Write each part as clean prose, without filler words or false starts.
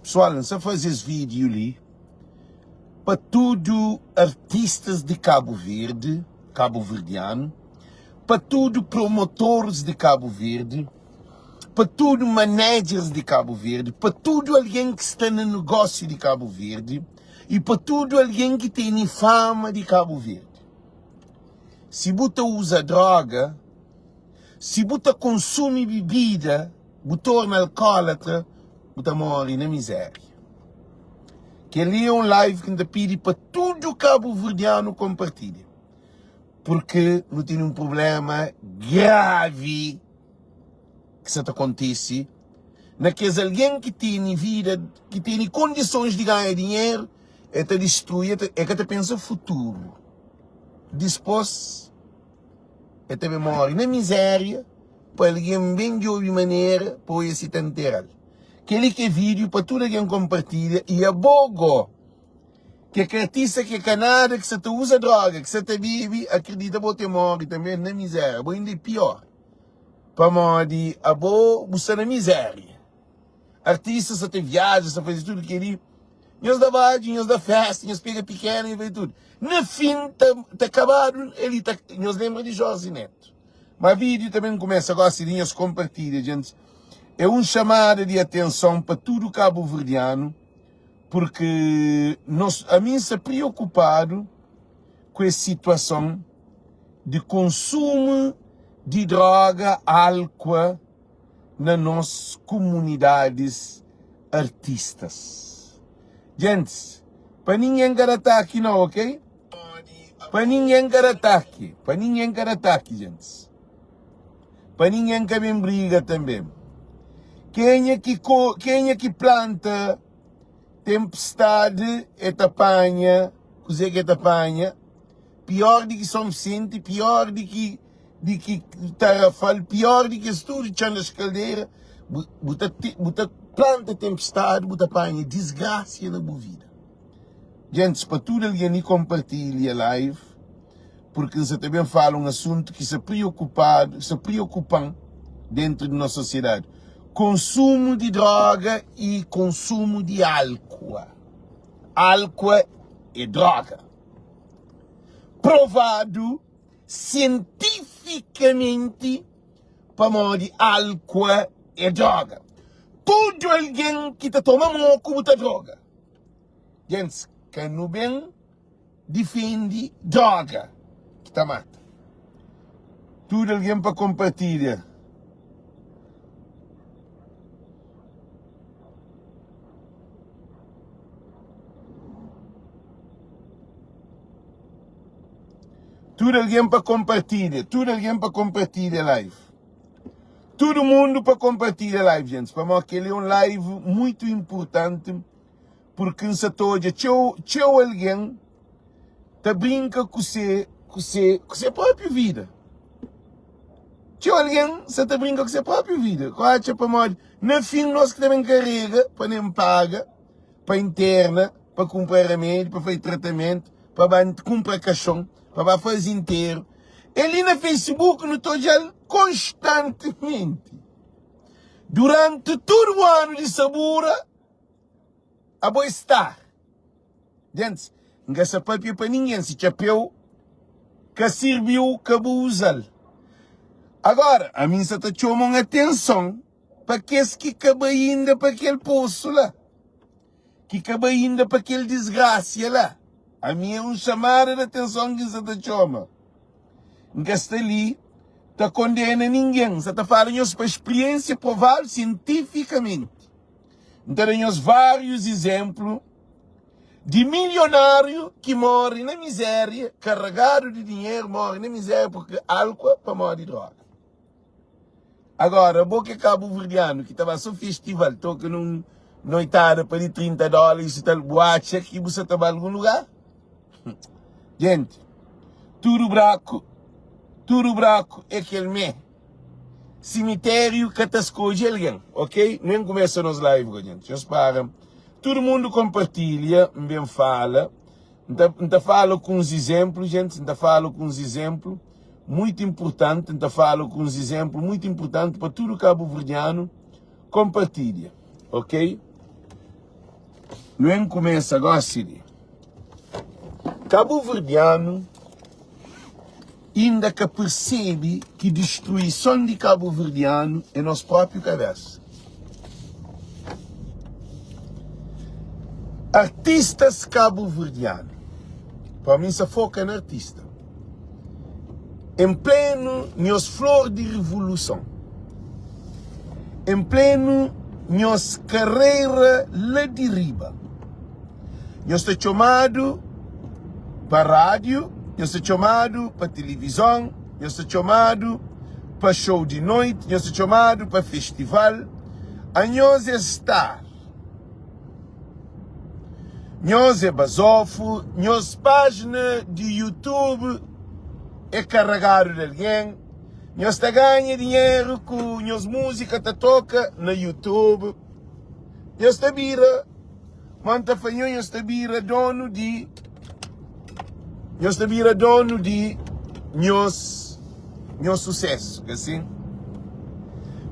Pessoal, não sei fazer esse vídeo ali para tudo artistas de Cabo Verde, cabo-verdiano, para tudo promotores de Cabo Verde, para tudo managers de Cabo Verde, para tudo alguém que está no negócio de Cabo Verde e para tudo alguém que tem fama de Cabo Verde. Se você usa droga, se você consome bebida, você torna alcoólatra, você morre na miséria. Que ali é um live que eu pedi para todo cabo-verdiano compartilhar. Porque não tem um problema grave que isso acontece. Naqueles alguém que tem vida, que tem condições de ganhar dinheiro, é que destruir, é que pensa no futuro. Depois, é que morre na miséria, para alguém bem de outra maneira, para esse tentar. Aquele que é vídeo para todo alguém compartilha e é bogo. Que a artista que é canada, que você usa droga, que você bebe, acredita que você morre também na miséria. Ou ainda é pior. Para morrer, você na miséria. Artistas você viaja, você faz tudo que ele. Nós da bade, nós da festa, nós pega pequena e vai tudo. No fim, tá acabado, ele tá. Nós lembra de Jorge Neto. Mas o vídeo também começa agora, se nós compartilha, gente. É um chamado de atenção para todo o cabo-verdiano, porque a mim se preocupado com a situação de consumo de droga, álcool nas nossas comunidades artistas. Gente, para ninguém garatar aqui não, ok? Para ninguém garatar aqui. Para ninguém garatar aqui, gente. Para ninguém caber em briga também. Quem é que planta tempestade é tapanha, coisa que é tapanha, pior do que São Vicente, pior do que Tarrafal, pior do que tudo que nas caldeiras, buta planta tempestade, buta apanha desgraça na boa vida. Gente, para tudo alguém compartilha a live, porque você também fala um assunto que se preocupam dentro da nossa sociedade. Consumo de droga e consumo de álcool. Álcool é droga. Provado cientificamente para morrer álcool é droga. Todo alguém que está tomando muita droga. Gente, que não bem defende droga que está mata. Todo alguém para compartilhar. Tudo alguém para compartilhar. Tudo alguém para compartilhar a live. Todo mundo para compartilhar a live, gente. Para mim, aquele é um live muito importante. Porque se todo tchau alguém tá brinca com sua própria vida. Tchau alguém você tá brinca com sua própria vida. Quase para mim, no fim nós que também carrega para nem paga, para interna, para comprar remédio, para fazer tratamento, para comprar caixão, para fazer inteiro. Ele no Facebook não tô já constantemente. Durante todo o ano de sabura, a boa estar. Gente, não se papel para ninguém, se chapéu, que serviu, que usar. Agora, a mim se te chamam atenção para que acaba ainda para aquele poço lá. Que acaba ainda para aquele desgraça lá. A mim é um chamado de atenção que se te chama. Não está ali, está condena ninguém. Você está falando para experiência provada cientificamente. Então, temos vários exemplos de milionário que morre na miséria, carregado de dinheiro, morre na miséria porque álcool para morrer de droga. Agora, o que é cabo-verdiano, que estava só festival, toca num noitada para de $30 e tal, boate, que você estava em algum lugar? Gente, tudo braco é aquele mês. Cemitério que te escolhe alguém, ok? Nem começa nos live, gente. Just para. Todo mundo compartilha, bem fala. Então falo com uns exemplos, gente. Então falo com uns exemplos muito importantes. Então falo com uns exemplos muito importantes para todo cabo-verdiano. Compartilha, ok? Luego começa agora assim. Cabo Verdeano ainda que percebe que destruição de Cabo Verdeano é nosso próprio cabeça. Artistas cabo-verdianos, para mim se foca no artista, em pleno nos flor de revolução, em pleno nos carreira lá de riba, nós está chamado para rádio, nós está chamado para televisão, nós está chamado para show de noite, nós está chamado para festival, a nós está nós é basofo, nós página de YouTube é carregado de alguém, nós está ganha dinheiro com nós música tá toca no YouTube, nós está vira, manta fanho nós está vira dono de, nós está vira dono de nós sucesso, assim.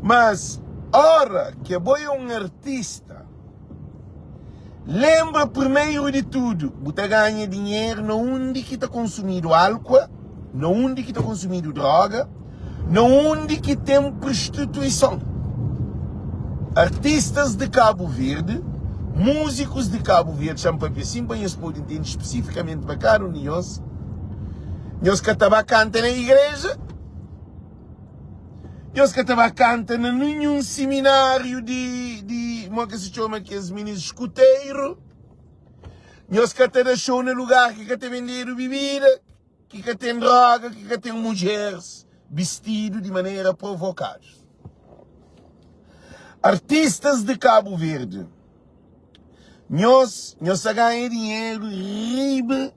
Mas ora que é um artista, lembra primeiro de tudo, você ganha dinheiro não onde que está consumindo álcool, não onde que está consumindo droga, não onde que tem prostituição. Artistas de Cabo Verde, músicos de Cabo Verde, chama para assim, para eles podem entender especificamente para cá, nós que estava cantando na igreja, nós que estava cantando num seminário como que se chama que os meninos escuteiros, nós que te show no lugar que te vender bebida, que tem droga, que tem mulheres vestidas de maneira provocada. Artistas de Cabo Verde, nós ganhamos dinheiro riba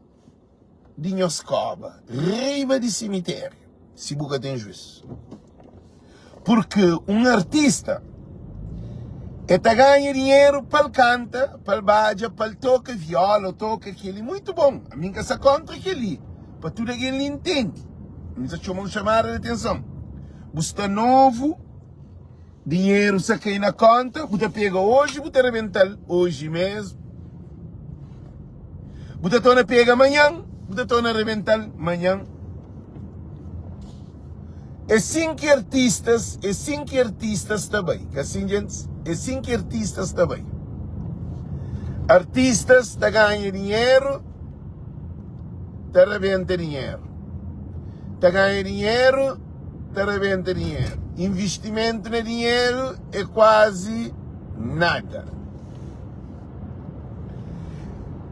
de nós cova, riba de cemitério, se nunca tem juízo. Porque um artista ganha dinheiro para ele canta, para ele baja, para ele toca viola, toca aquele, muito bom. A mim que se contra aquele, para tudo aquilo ele entende. Mas chamar a atenção. Você novo, dinheiro se cai na conta, você pega hoje, você arrebenta hoje mesmo. Você torna pega amanhã, você torna arrebentar amanhã. É cinco artistas também, que assim, gente, é cinco artistas também. Artistas que ganham dinheiro, te arrebenta dinheiro. Te ganha dinheiro, te arrebenta dinheiro. Investimento no dinheiro é quase nada.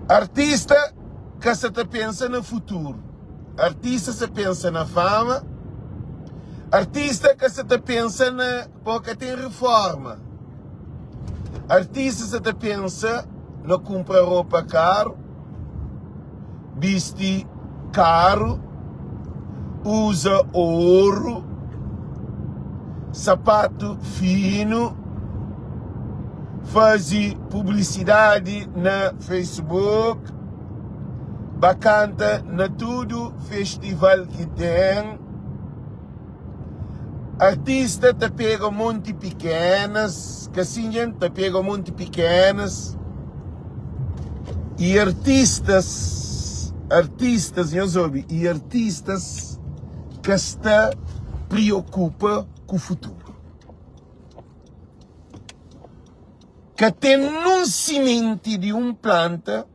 Artista que se pensa no futuro. Artista se pensa na fama. Artista que se pensa na porque tem reforma. Artista se pensa na comprar roupa caro, veste caro, usa ouro, sapato fino, faz publicidade na Facebook, bacanta na tudo festival que tem. Artista te pega monte pequenas, que assim gente te pega monte pequenas. E artistas, e artistas que está preocupa com o futuro. Que tem um semente de uma planta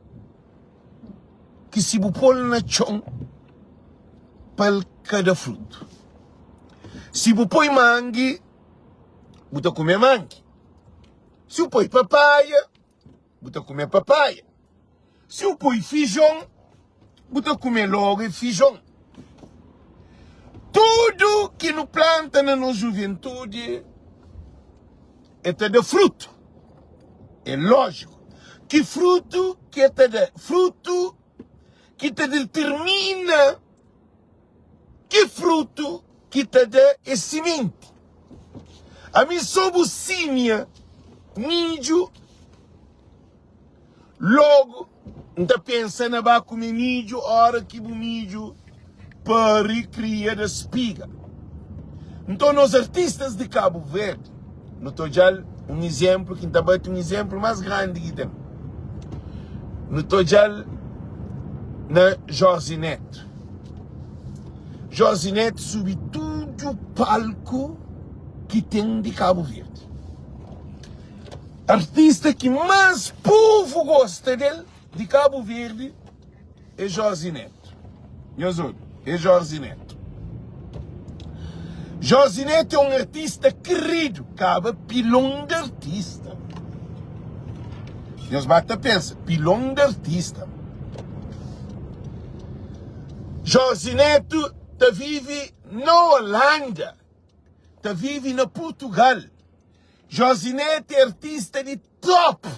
que se pôr na chão para cada fruto. Se você põe mangue, você come mangue. Se você põe papaya, você come papaya. Se você põe feijão, você come logo feijão. Tudo que nos planta na nossa juventude é de fruto. É lógico. Que fruto que é de fruto que te determina que fruto que te dá é semente. A mim soube símia, mídio, logo, não pensa na vai comer mídio, hora que o mídio para criar a espiga. Então, os artistas de Cabo Verde, não estou já um exemplo, que também é um exemplo mais grande que tem. no Tojal, na Jorge Neto. Jorge Neto subiu tudo o palco que tem de Cabo Verde. Artista que mais povo gosta dele, de Cabo Verde, é Jorge Neto. É Jorge Neto. Jorge Neto é um artista querido, cabe pilão de artista. Deus bate a pensa, pilão de artista. Jorge Neto vive na Holanda, vive na Portugal. Jorge Neto é artista de top.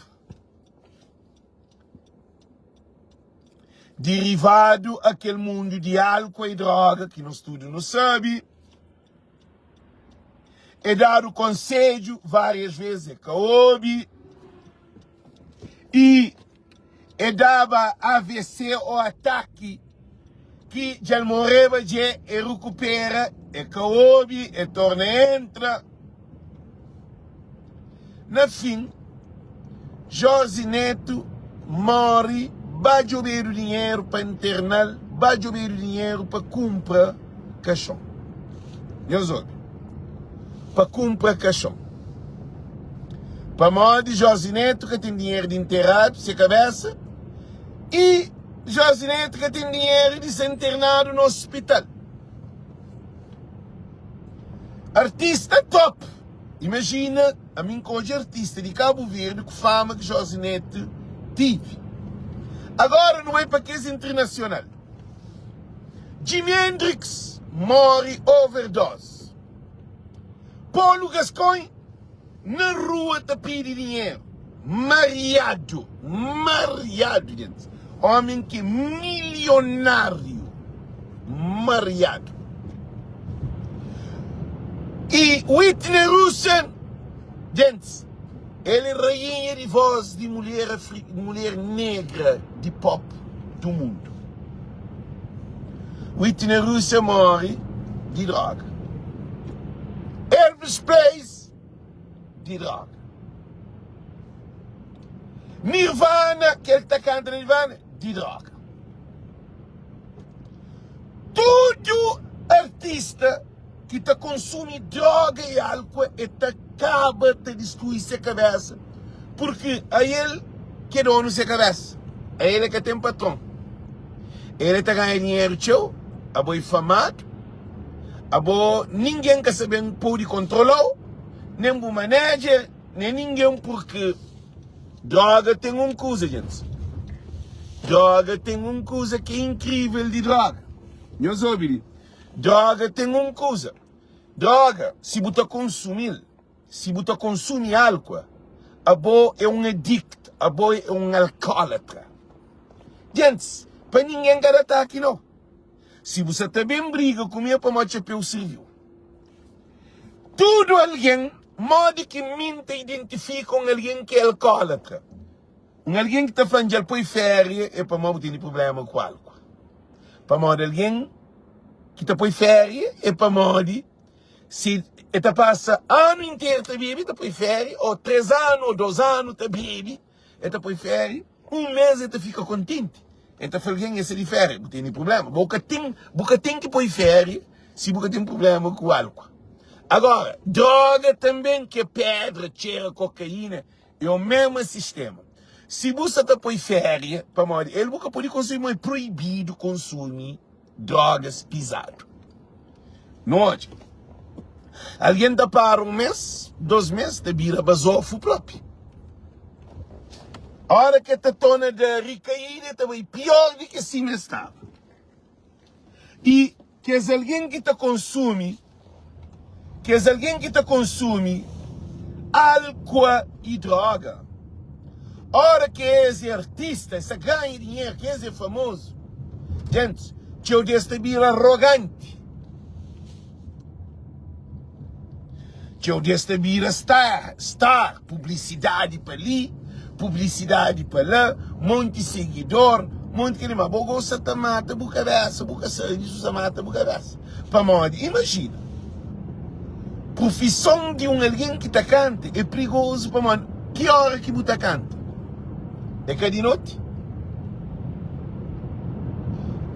Derivado aquele mundo de álcool e droga que nós tudo não sabe. É dado conselho várias vezes a Kaobi. E é dava AVC ou ataque que já morreva e recupera. É Kaobi, é torna entra. No fim, Jorge Neto morre, vai jogar o dinheiro para internar, vai jogar o dinheiro para comprar caixão. Para comprar caixão. Para modo de Jorge Neto que tem dinheiro de enterrado, sem cabeça, e Jorge Neto que tem dinheiro de ser internado no hospital. Artista top. Imagina a mim hoje artista de Cabo Verde com fama que Jorge Neto tive. Agora não é para que é internacional. Jimi Hendrix morre overdose. Paulo Gascoigne na rua está pedindo dinheiro. Mariado, gente. Homem que é milionário. Mariado. E Whitney Houston, gente, ele é rainha de voz de mulher negra de pop do mundo. Whitney Houston morre de droga. Elvis Presley de droga. Nirvana, que ele está cantando Nirvana, de droga. Todo artista que está consumindo droga e álcool e acaba de destruir sua cabeça. Porque a ele que é dono sua cabeça. A ele que tem patrão. Ele está ganhando dinheiro teu, a boa famado, a boa ninguém que sabe pode controlar, nem o manager, nem ninguém, porque droga tem uma coisa, gente. Droga tem uma coisa que é incrível de droga. Eu soube. Droga tem uma coisa. Droga, se você consumir, álcool, a boa é um adicto, a boa é um alcoólatra. Gente, para ninguém garanta aqui não. Se você também briga comigo para mostrar para o serviço. Tudo alguém, modo que mente identifica com alguém que é alcoólatra. Alguém que está falando de põe férias é para não ter problema com álcool. Para modo alguém que está põe férias é para modo se está passa ano inteiro tá bebe, está põe férias, ou 3 anos, ou 2 anos tá bebe, está põe férias, um mês está fica contente. Então alguém esse de férias, não tem problema. Boca tem que põe férias se você tem problema com álcool. Agora, droga também, que é pedra, cheira, cocaína, é o mesmo sistema. Se você está põe férias, para modo, ele nunca pode consumir, é proibido consumir drogas pesadas. Não é? Alguém está para 1 mês, 2 meses, está vira basofo próprio. A hora que está torna de recaída, está pior do que assim estava. E que é alguém que está consumir, álcool e droga. A hora que esse artista, esse ganha dinheiro, que esse é famoso, gente, que eu deste vir arrogante. Que eu deste vir estar, publicidade para ali, publicidade para lá, monte de seguidor, monte que ele mas gosta de mata, boca dessa, boca serviço, mata, boca dessa. Para modo, imagina. Profissão de alguém que está canta é perigoso para modo. Que hora que você canta? É que de noite?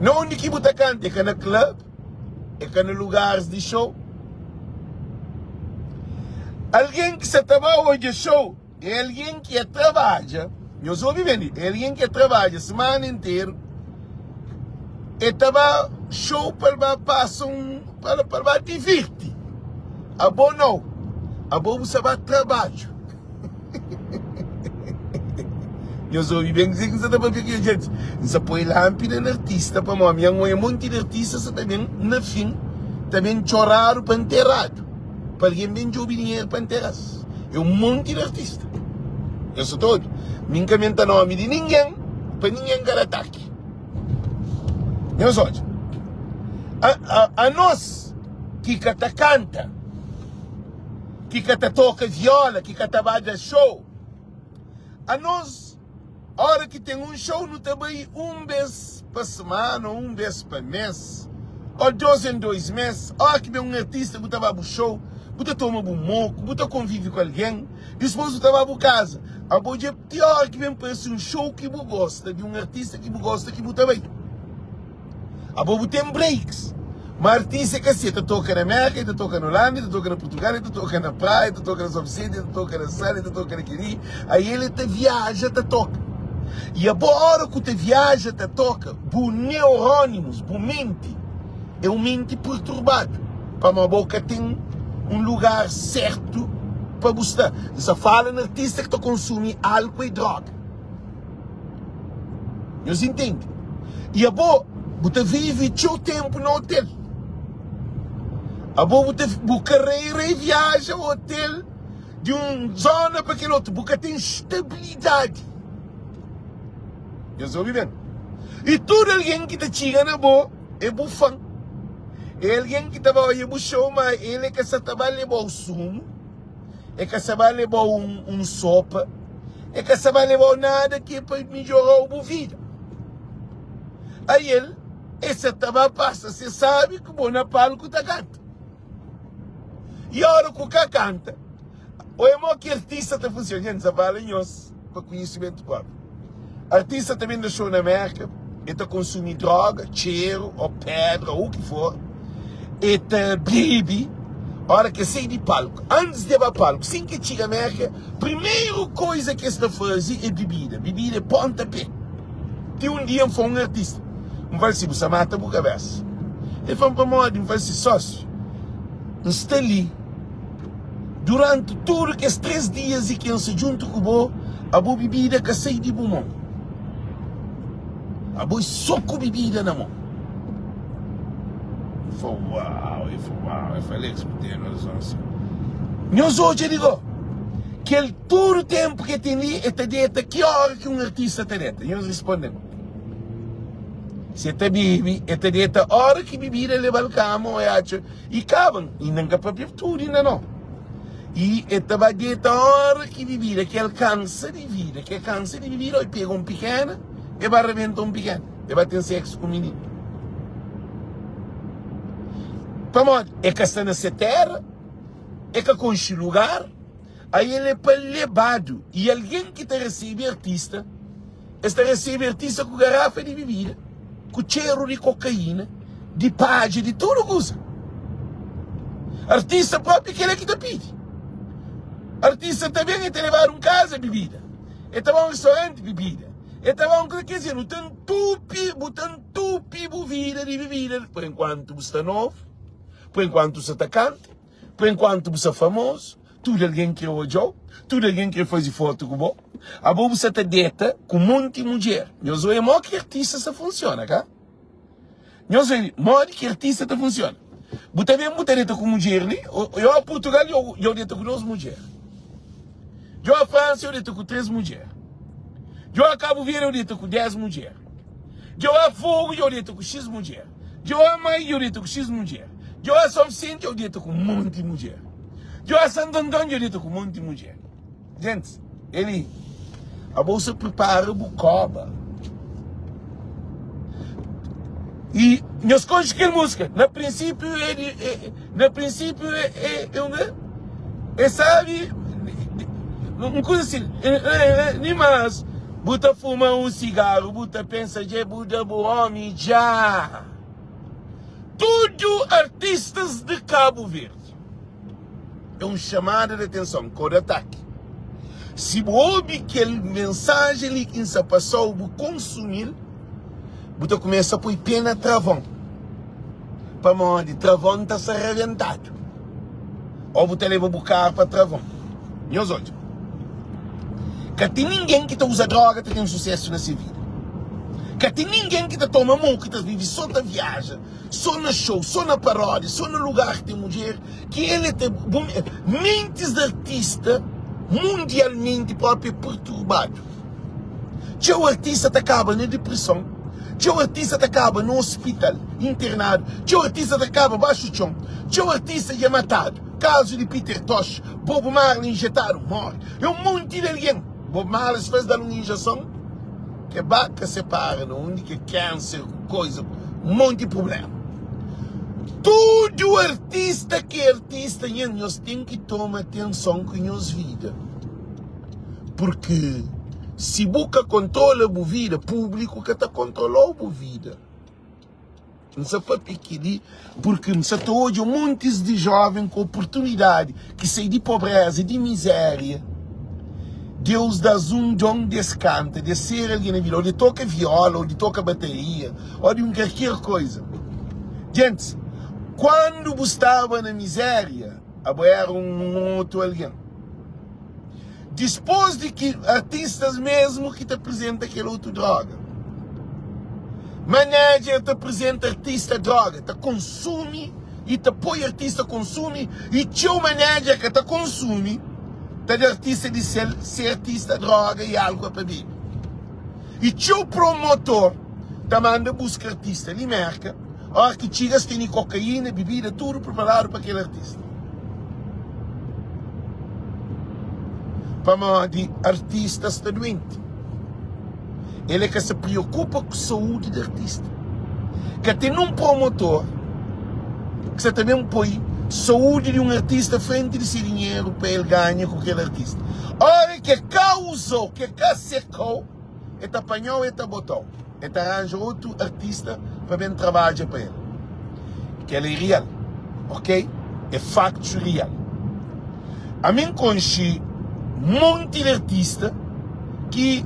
Não onde que você canta, é que no club, é que no lugares de show. Alguém que se trabalha hoje show, é alguém que trabalha, eu sou vivendo, é alguém que trabalha a semana inteira, e trabalha show para passar para divertir. A boa não, a boa você vai trabalho. Eu sou vivendo que você está fazendo, gente, você põe lâmpada no artista, para mim, um monte de artistas também, no fim, também choraram para enterrado. Para alguém bem de dinheiro para enterrar. É um monte de artista. Eu sou todo. Me encamenta nome de ninguém, para ninguém dar ataque. Eu sou. A nós, que canta, que toca viola, que trabalha show, a nós, a hora que tem um show, não também um vez por semana, um vez por mês, ou 2 em 2 meses, a hora que vem um artista, você vai para o show, você toma um moco, você convive com alguém, depois você vai para casa. A hora que vem para um show que você gosta, de um artista que você gosta, que você também. A você tem breaks. Uma artista que você toca na América, você toca na Holanda, você toca na Portugal, você toca na praia, você toca nas oficinas, você toca na sala, você toca naquele. Aí ele te viaja, te toca. E a boa hora que você viaja, te toca, o neurônimos, o mente, é um mente perturbado. Para uma boca tem um lugar certo para gostar. Você fala no artista que consome álcool e droga. Você entende? E a boa, você vive seu tempo no hotel. A boa, você carreira e viaja ao hotel de uma zona para aquele outro. Você tem estabilidade. Eu estou vivendo. E todo alguém que te chega na boa é bufão. É alguém que estava aí no show, mas ele é que se trabalha levar o sumo, é que se vai levar um sopa, é que se vai levar nada que é para melhorar a vida. Aí ele, esse trabalho passa, você sabe que o bom na palco está canta. E a hora que o cara canta, o irmão que artista está funcionando, você fala em nós, para conhecimento próprio. Artista também do show na América, ele está consumindo droga, cheiro, ou pedra, ou o que for. Ele bebe, a hora que sai de palco, antes de ir para palco, sem que chega a América, primeira coisa que está fazendo é bebida. Bebida é pontapé. Tem um dia foi um artista, fala assim, você mata a cabeça. Ele falou para mim, fala assim, sócio, está ali, durante tudo que 3 dias e que ele se junta com o a boa bebida que sai de bom. A boa só com bebida na mão. Eu falei, uau, eu falei que você tem razão. Nós hoje digo, que ele todo o tempo que tem ali, é dieta, que hora que um artista tem dieta? E nós respondemos, se te bebe, é dieta, a hora que bebida leva ao cama, e acabam, e não é para beber tudo, ainda não. E é dieta, a hora que bebida, que ele cansa de vida, que cansa de bebida, ele pega um pequeno, e vai arrebentar um pequeno, e vai ter sexo com o menino. Para é que está nessa terra, é que conhece lugar, aí ele é para levado. E alguém que está recebendo artista, está recebendo artista com garrafa de bebida, com cheiro de cocaína, de página, de tudo coisa. Artista próprio que ele é que te pede. Artista também é te levar um casa de bebida, é te levar um restaurante de bebida, é te levar quer dizer, não tem tupi vida de bebida, por enquanto você está novo. Por enquanto você está canta, por enquanto você é famoso, tudo alguém quer olhar, tudo alguém quer fazer foto com você. A boa você está dieta com um monte de mulher. Nós vemos que artista se funciona, cá? Nós vemos que artista se funciona. Você vê muita dieta com mulher, né? Eu a Portugal, eu dieta com 2 mulheres. Eu a França, eu dieta com 3 mulheres. Eu a Cabo Verde, eu dieta com 10 mulheres. Eu a Fogo, eu dieta com X mulheres. Eu a Mãe, eu dieta com X mulheres. Eu a São Vicente, eu dito com um monte de mulher. Eu a Santo Antônio, eu dito com um monte de mulher. Gente, a bolsa prepara o bucoba. E nós conhecemos aquela música. No princípio, sabe, uma coisa assim, nem mais. Buta fuma um cigarro, buta pensa de buda bo homem já. Tudo artistas de Cabo Verde. É um chamado de atenção, com ataque. Se houve aquela mensagem ali que se passou, o consumir, buta começa a pôr pena travão. Para onde travão está se arrebentado. Ou buta leva o carro para travão. Meus olhos. Que tem ninguém que usa droga que tem sucesso nessa vida. Que tem ninguém que toma mão, que vive só na viagem, só no show, só na paródia, só no lugar que tem mulher, que ele tem mentes de artista mundialmente próprio perturbado. O artista te acaba na depressão, o artista te acaba no hospital, internado, o artista te acaba baixo chão, o artista é matado. Caso de Peter Tosh, Bob Marley injetaram, morre. É um monte de alguém. Bob Marley fez dar uma injeção que vaca separa, onde que câncer, coisa, um monte de problema. Todo artista que é artista, nós temos que tomar atenção com nossa vida. Porque se busca controla a vida, público que está controlando a vida. Não se pode pedir, porque se hoje montes de jovens com oportunidade, que saem de pobreza, de miséria. Deus dá um dom descante, de ser alguém na vida, ou de tocar viola, ou de tocar bateria, ou de qualquer coisa. Gente, quando você estava na miséria, era um outro alguém. Depois de que artistas mesmo que te apresentam aquela outra droga. Manager te apresenta artista droga, te consome e te põe artista consome e teu manager que te consome te de artista de ser artista droga e álcool para beber. E teu promotor te manda buscar artista, ele marca, a hora que tiras tem cocaína, bebida, tudo preparado para aquele artista. Para de artista está doente. Ele é que se preocupa com a saúde do artista. Que tem um promotor que você também põe saúde de um artista frente de seu dinheiro para ele ganhar com aquele artista. Olha que causou, que secou, ele apanhou e botou. Ele arranja outro artista para bem trabalhar para ele. Que ele é real, ok? É facto real. A mim conheci um monte de artista que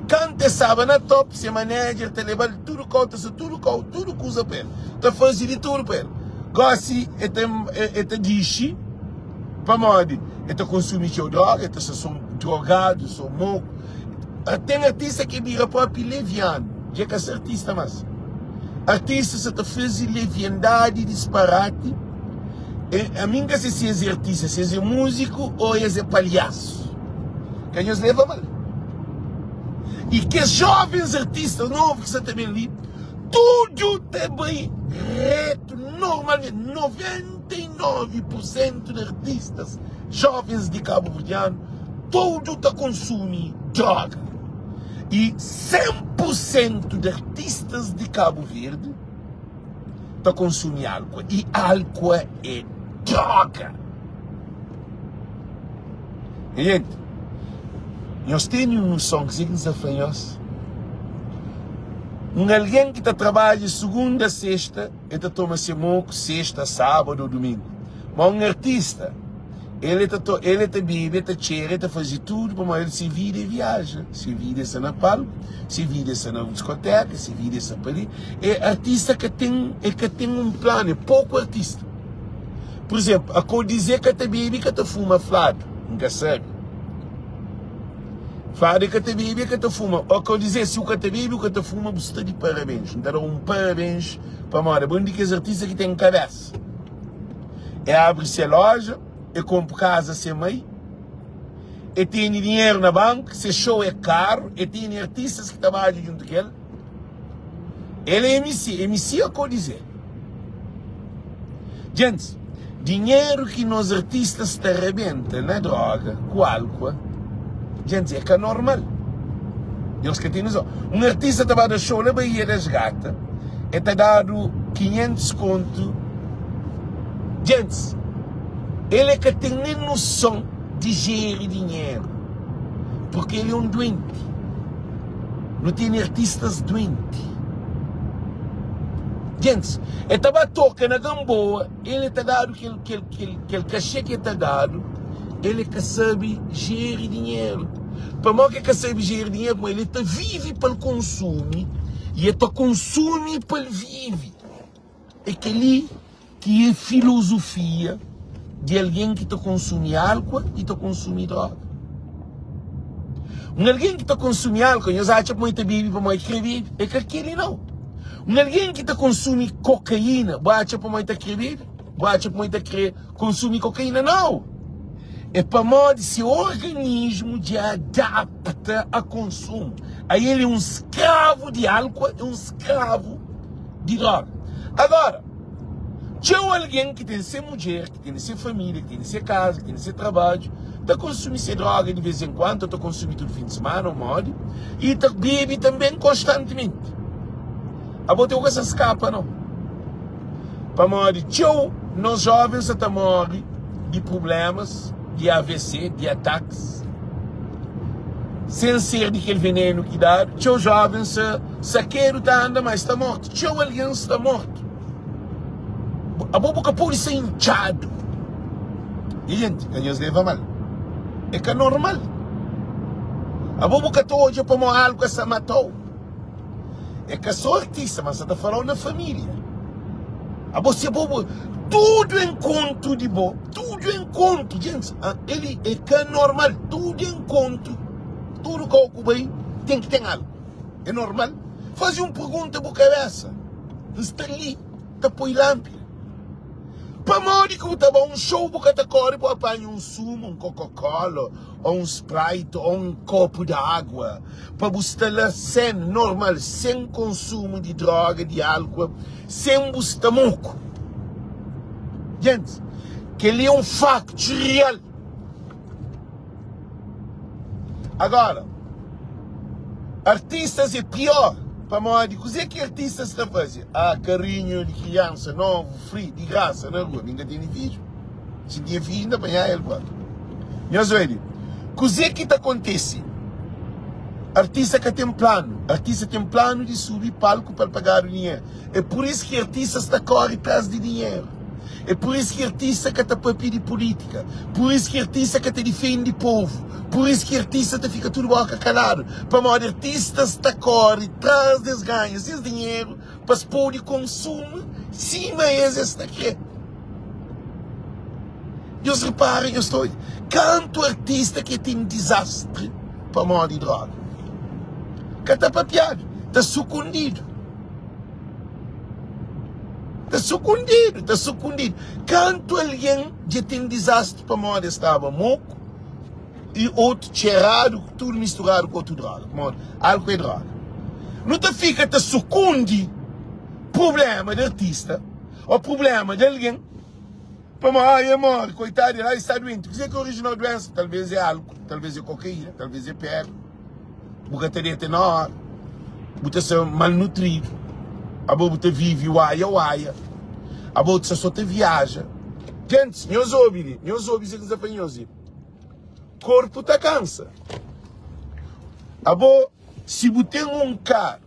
quando sabe na top, se manager, te leva tudo conta, tudo que usa para ele. Te faz de tudo para ele. Gosta, te diz, para modo, te consome seu droga, te são drogados, são moco. Tem artista que vira próprio leviano, já que é artista, mas artista se te faz leviandade, disparate. A mim que se é artista, se é músico ou é palhaço. Que nos leva mal. E que jovens artistas novos que você também ali, tudo também reto, normalmente 99% de artistas jovens de Cabo Verdeano, tudo está consumindo droga. E 100% de artistas de Cabo Verde está consumindo álcool. E álcool é droga. E, gente, nós temos noção que desafios. Alguém que trabalha segunda a sexta, ele toma semoco, sexta, sábado ou domingo. Mas um artista, ele bebe, ele cheira, ele faz tudo para ele se vira e viaja. Se vira na palco, se vira na discoteca, se vira para ali. É artista que tem um plano, é pouco artista. Por exemplo, a coisa dizer que te bebe, que te fuma flado, nunca sabe. Fala que te bebe, que te fuma. Ou que eu dizer, se o que te bebe, o que te fuma, você está de parabéns. Então, parabéns para a Mora. Bom dia que os artistas que têm cabeça. Abre-se a loja, compra casa sem mãe, tem dinheiro na banca, se show é caro, tem artistas que trabalham junto com ele. Ele é MC é o que eu dizer. Gente, dinheiro que nos artistas te arrebentam na droga, com álcool, gente, é que é normal. Eles que têm noção. Um artista estava no show na Baía das Gatas, e está dado 500 conto. Gente, ele é que tem nem noção de gerir dinheiro. Porque ele é um doente. Não tem artistas doentes. Gente, estava toca na Gamboa, ele está dado aquele cachê que está dado, ele que sabe gerir dinheiro. Para mim que sabe gerir dinheiro, ele está vive para o consumo e ele está consome para ele vive. É aquele que é filosofia de alguém que está consumindo álcool e está consumindo droga. Alguém que está consumindo álcool, eu acho que muito vive para muito escrever, é que aquele não. Alguém que está consumindo cocaína, bate para muito escrever, bate para muito consumir cocaína, não. É para modo se o organismo de adapta a consumo. Aí ele é um escravo de álcool, é um escravo de droga. Agora, tinha alguém que tem que ser mulher, que tem que ser família, que tem que ser casa, que tem que ser trabalho, está consumindo droga de vez em quando, está consumindo todo fim de semana, ou modo, e está bebe também constantemente. A botar com essa escapa, não. Para morrer, tchau, nós jovens até morrer de problemas, de AVC, de ataques, sem ser de aquele veneno que dá. Tchau, jovens, saqueiro está andando, mas está morto. Tchau, alguém está morto. A boca pode ser inchado. E gente, que nos leva mal. É que é normal. A boca toda para morrer algo que se matou. É que sou artista, mas você está falando na família. A você bobo, tudo encontro de bom, tudo encontro, gente. Ele é que é normal, tudo encontro, tudo que ocupa bem tem que ter algo. É normal. Faz uma pergunta para a cabeça. Está ali, está põe lâmpada. Para morrer que estava um show porque está correndo para apanhar um sumo, um Coca-Cola, ou um Sprite, ou um copo de água. Para buscar lá sem, normal, sem consumo de droga, de álcool, sem buscar moco. Gente, que ele é um facto real. Agora, artistas é pior. Para morrer, o que artistas estão fazendo? Carinho de criança, novo, free, de graça, na rua. Ninguém tem vídeo. Se tinha vídeo, ainda apanhar ele, pô. Meus velhos, o que está acontecendo? Artista que tem plano. Artista tem plano de subir palco para pagar o dinheiro. É por isso que artista está correndo atrás de dinheiro. É por isso que artista que está para pedir política. Por isso que artista que te defende o povo. Por isso que artista te fica tudo boca calado. Para morrer, artistas está correndo atrás das ganhas, esse dinheiro, para se pôr de consumo, sim, mas está aqui. Deus reparem, eu estou. Canto artista que tem desastre para morrer de droga. Que está papiado, está sucundido. Está sucundido. Canto alguém já tem desastre para morrer, estava moco e outro cheirado, tudo misturado com outra droga. Álcool e droga. Não te fica, te sucunde problema de artista ou problema de alguém. Para morrer, coitado, lá está doente. O que é a original doença? Talvez é álcool, talvez é cocaína, talvez é pedra. Bucataria tem na hora. Você ser malnutrido. A boca vive uaia. A boca só te viaja. Gente, nós ouvimos eles apanham. Corpo tá cansa. A boca, se você tem um carro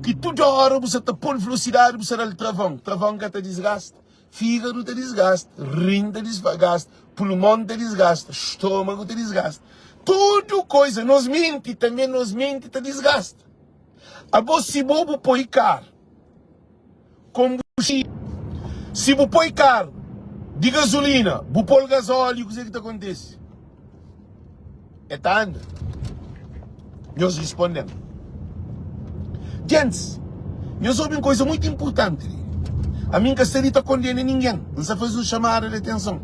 que toda hora você está por velocidade, você dá o travão que te desgasta, fígado te desgasta, rim te desgasta, pulmão te desgasta, estômago te desgasta. Tudo coisa, nos mente te desgasta. A você se bobo põe carro, combustível, se você põe carro de gasolina, você põe gasóleo, o que é que acontece? É tanda. Nós respondemos. Gente, nós ouvimos uma coisa muito importante. A minha casteira não condena ninguém, não se faz chamar de atenção.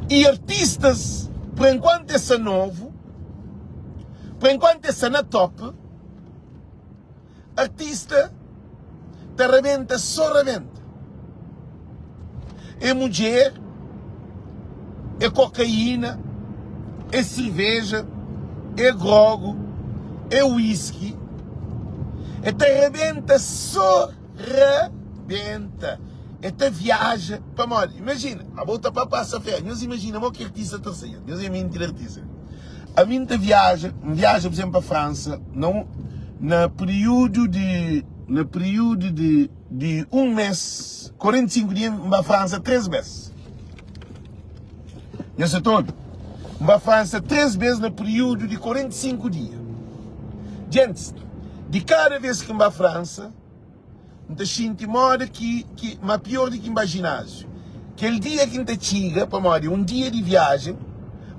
E artistas, por enquanto esse novo, por enquanto esse na top, artista te rebenta, só rebenta. É mulher, é cocaína, é cerveja, é grogo, é whisky. E te rebenta, só rebenta. E te viaja para morrer. Imagina, a volta para passar fé. Nós imaginamos que artista está saindo. Nós é mentira artista. A minha viagem, por exemplo, para a França, não, no período de um mês, 45 dias, para a França 3 vezes. Eu sei todo. Para a França 3 vezes no período de 45 dias. Gente, de cada vez que vai à França, não sinto modo que mas pior do que imaginar. Aquele dia que não chega, para um dia de viagem,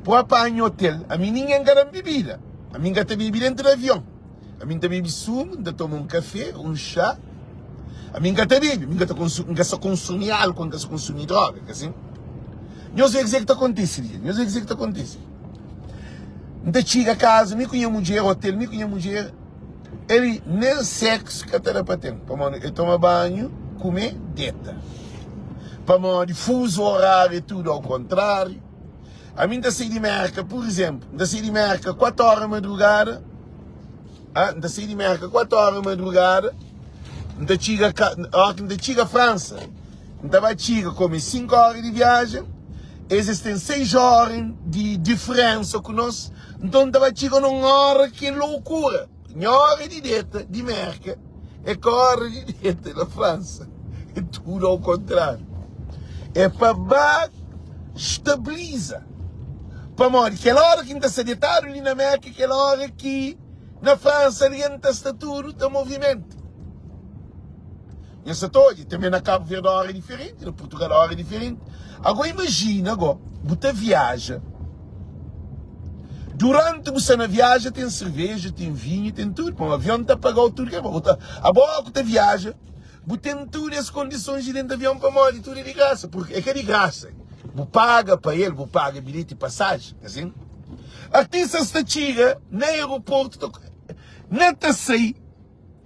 para apanhar hotel, a mim ninguém garante bebida. A mim gasta bebida dentro do avião. A mim bebe sumo, ainda toma um café, um chá. A mim gasta bebe, a mim gasta consumir álcool, gasta consumir droga, assim. Não sei o que está acontecendo, não sei o que está acontecendo. Então chega a casa, me conheço mulher, hotel, me conheço mulher, ele nem sexo que era para ter. Ele toma banho, comer, deita. Para fuso horário e tudo ao contrário. A mim da sair de merca, por exemplo, da sair de merca 4 horas da madrugada, da sair de merca 4 horas da madrugada, da chega a França, da vai chega come 5 horas de viagem, existem 6 horas de diferença conosco, então da vai chega numa hora que é loucura, uma hora de dieta, de merca, é que hora de dieta na França, é tudo ao contrário, é para estabiliza. Para aquela hora que está sedentário ali na América, aquela hora que na França ali está tudo, está movimento. Nessa toda, também na Cabo Verde a hora é diferente, na Portugal a hora é diferente. Agora imagina, você viaja. Durante você na viagem tem cerveja, tem vinho, tem tudo. O avião está pagando tudo que é bom. Agora que você viaja, você tem todas as condições de dentro do avião para morrer, tudo é de graça, porque é que é de graça. Você paga para ele, você paga bilhete e passagem, assim. Artistas da chega no aeroporto, não está sair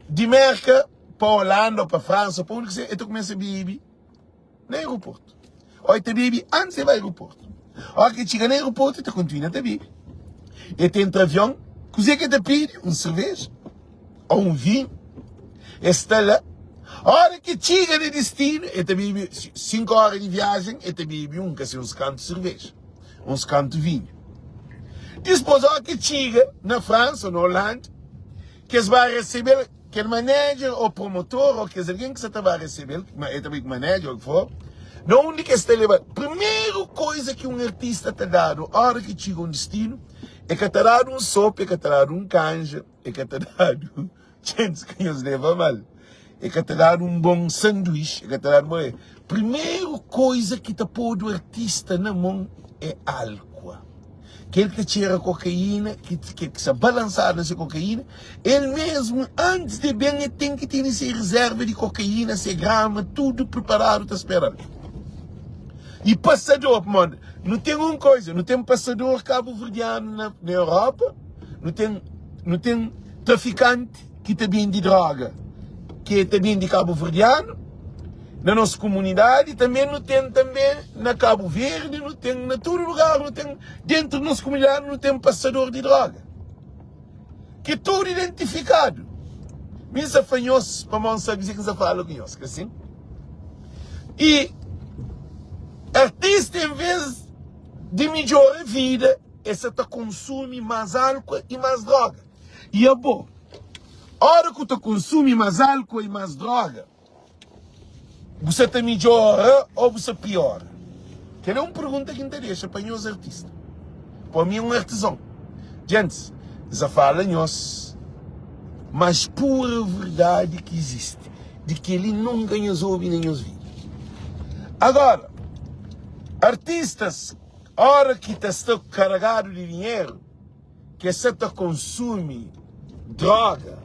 de Merca para Holanda ou para França, para onde você começa a beber no aeroporto. Ou você bebe antes de ir ao aeroporto. Ou que chega no aeroporto, você continua a beber. E tem entre avião, você que te pede uma cerveja ou um vinho, está lá. A hora que chega no destino, ele bebe 5 horas de viagem, ele bebe uns cantos de cerveja, uns cantos de vinho. Depois, a hora que chega na França ou na Holanda, que você vai receber, que o manager ou promotor, ou que alguém que você vai receber, ele também o manager, ou o que for, não onde que está levando. Primeira coisa que um artista está dado, a hora que chega um destino, é que está dado um sopa, é que está dado um canja, é que está dado, gente, que nos leva mal. É que te dar um bom sanduíche, é que te dar uma... Primeira coisa que te pôr do artista na mão é álcool. Que ele te tira cocaína, que se balançar nessa cocaína, ele mesmo, antes de bem, ele tem que ter essa reserva de cocaína, essa grama, tudo preparado, está esperando. E passador, mano, não tem uma coisa, não tem passador cabo-verdiano na Europa, não tem traficante que te vende droga, que também de Cabo Verdeano, na nossa comunidade, também não tem também na Cabo Verde, não tem em todo lugar, não tem dentro da nossa comunidade, não tem passador de droga. Que é tudo identificado. Mas afanhou-se para não saber que se fala com nós, assim. E artista, em vez de melhorar a vida, essa está consome mais álcool e mais droga. E é bom. A hora que você consome mais álcool e mais droga, você está melhor ou você piora? Que é uma pergunta que interessa para os artistas. Para mim é um artesão. Gente, já fala nós, mas pura verdade que existe, de que ele nunca nos ouve nem nos vê. Agora, artistas, a hora que está carregado de dinheiro, que você consome droga,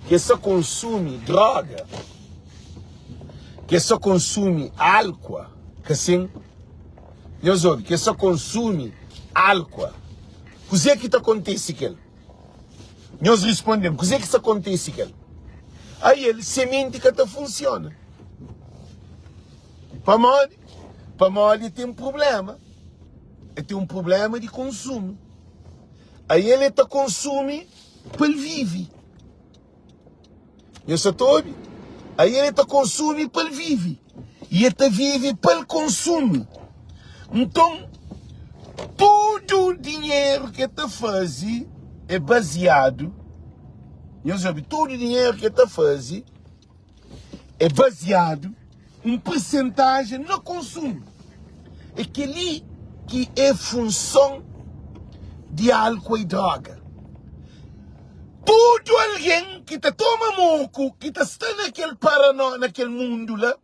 que só consome droga, que só consome álcool, que assim, que só consome álcool. O que é que acontece com ele? Nós respondemos, o que é que acontece com ele? Aí ele semente que funciona. Para ele tem um problema. Ele tem um problema de consumo. Aí ele consome para ele vive. Eu só estou. Aí ele consome para ele vive. E ele vive para ele consome. Então, Todo o dinheiro que te faz é baseado, todo o dinheiro que te faz é baseado em percentagem no consumo. Aquele que é função de álcool e droga. Todo alguém que te toma moco, que está naquele paranoia, naquele mundo lá,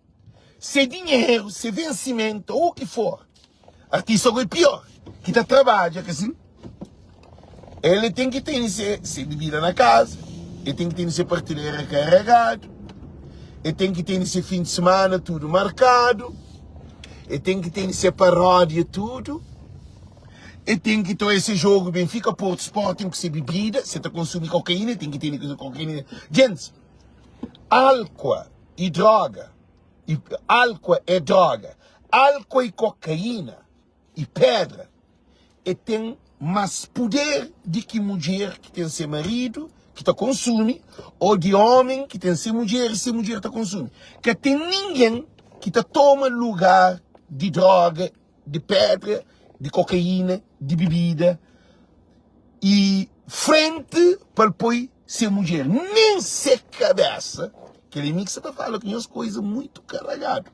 se dinheiro, se vencimento, ou o que for, artista é pior, que te trabalha, que assim, ele tem que ter se bebida na casa, ele tem que ter esse prateleira carregado, ele tem que ter esse fim de semana tudo marcado, ele tem que ter esse paródia tudo, ele tem que ter esse jogo Benfica Porto Sporting que se bebida, se tu consumir cocaína, tem que ter cocaína. Gente, álcool e droga, álcool é droga, álcool e cocaína e pedra, e tem mais poder de que mulher que tem seu marido, que está consome, ou de homem que tem sua mulher e sua mulher está consome. Que tem ninguém que toma lugar de droga, de pedra, de cocaína, de bebida, e frente para pôr ser mulher, nem ser cabeça, que ele mixa para falar que as coisas muito carregadas,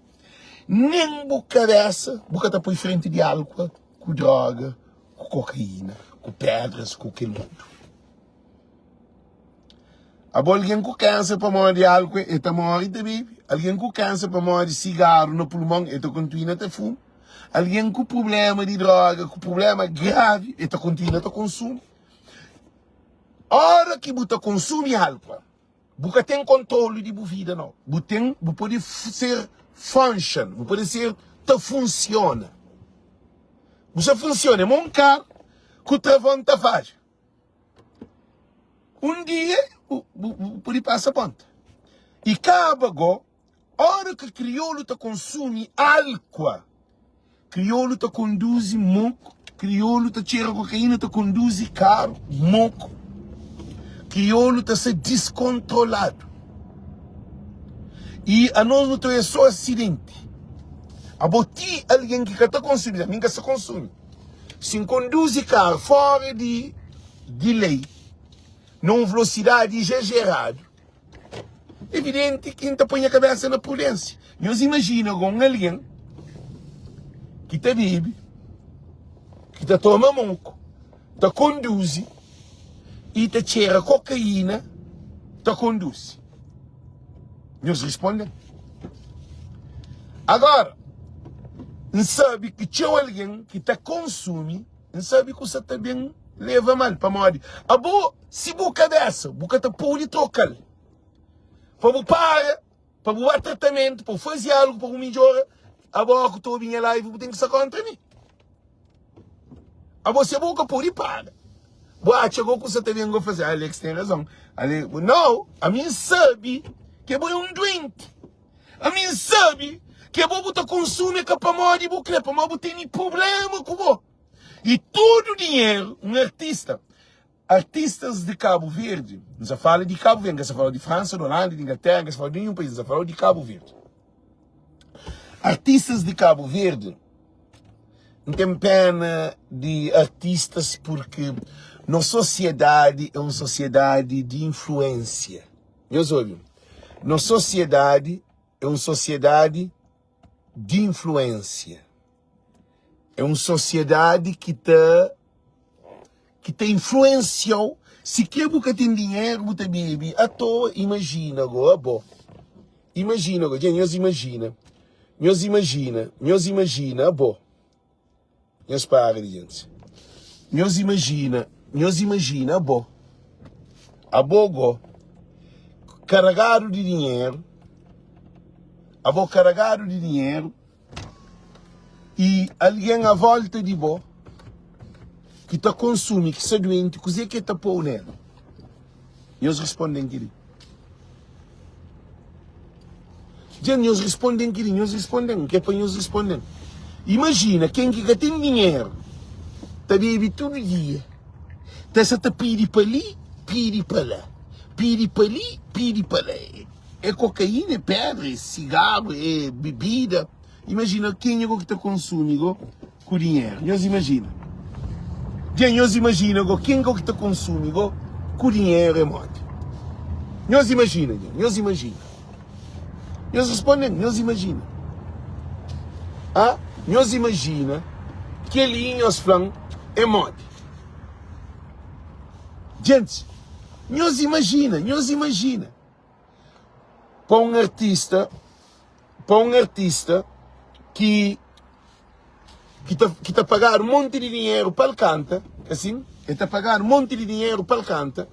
nem por cabeça, porque está por frente de álcool, com droga, com cocaína, com pedras, com aquele mundo. Alguém com câncer para morrer de álcool, ele está morrendo de bebê. Alguém com câncer para morrer de cigarro no pulmão, ele está continuando a fumar. Alguém com problema de droga, com problema grave, ele continua a consumir. A hora que você consome álcool, você tem controle de sua vida, não. Você pode ser function, você pode ser, funciona. Você funciona, é um carro que o travão faz. Um dia, pode passar a ponta. E acaba, a hora que o crioulo consome álcool, crioulo conduz moco, crioulo cheira cocaína, conduz carro, moco. Crioulo está se descontrolado. E a nós não é só acidente. A botir alguém que está consumindo, ninguém se consome. Se conduz carro fora de lei, numa velocidade exagerada, evidente que não põe a cabeça na prudência. Nós imaginamos com alguém que está bebe, que está toma monco, está conduz e está cheira cocaína, está conduz. Nós respondemos. Agora, não sabe que tinha alguém que está consumindo, não sabe que você também leva mal para morrer. Se boca dessa, boca está pode trocar. Para parar, para dar tratamento, para fazer algo, para melhorar, agora que estou vindo lá e tem que sacar contra mim. Se a boca pode parar. Boa, chegou que você também vai fazer. Alex tem razão. Não, a mim sabe que é um doente. A mim sabe que é bom botar consumo que para morrer, para morrer tem problema com você. E todo o dinheiro, um artista, artistas de Cabo Verde, não se fala de Cabo Verde, não se fala de França, de Holanda, de Inglaterra, não se fala de nenhum país, não se fala de Cabo Verde. Artistas de Cabo Verde não tem pena de artistas porque nossa sociedade é uma sociedade de influência. Meus olhos, nossa sociedade é uma sociedade de influência. É uma sociedade que influenciou. Se quer você tem dinheiro, você bebe. À toa, imagina agora, bom. Imagina agora, gente, nós imagina, bom. Nós para, gente. Nós imagina, bom. A bogo, carregado de dinheiro, e alguém à volta de bo que está consumindo, que está doente, que é que está pôr nela? E eles respondem que eles respondem que é para eles respondem. Imagina quem que tem dinheiro, está bebe todo dia, está-se a pedir para ali, pedir para lá, pedir para ali, pedir para lá. É cocaína, é pedra, é cigarro, é bebida. Imagina quem é que está consumindo com dinheiro. Nós imagina. Gente, nós imaginamos quem que está consumindo com dinheiro é morte. Nós imaginamos, nós imaginamos. Nós respondemos, nós imaginamos. Ah? Nós imaginamos que ele nós falamos é morte. Gente, nós imaginamos. Para um artista que está a pagar um monte de dinheiro para ele canta, assim, ele está a pagar um monte de dinheiro para ele canta,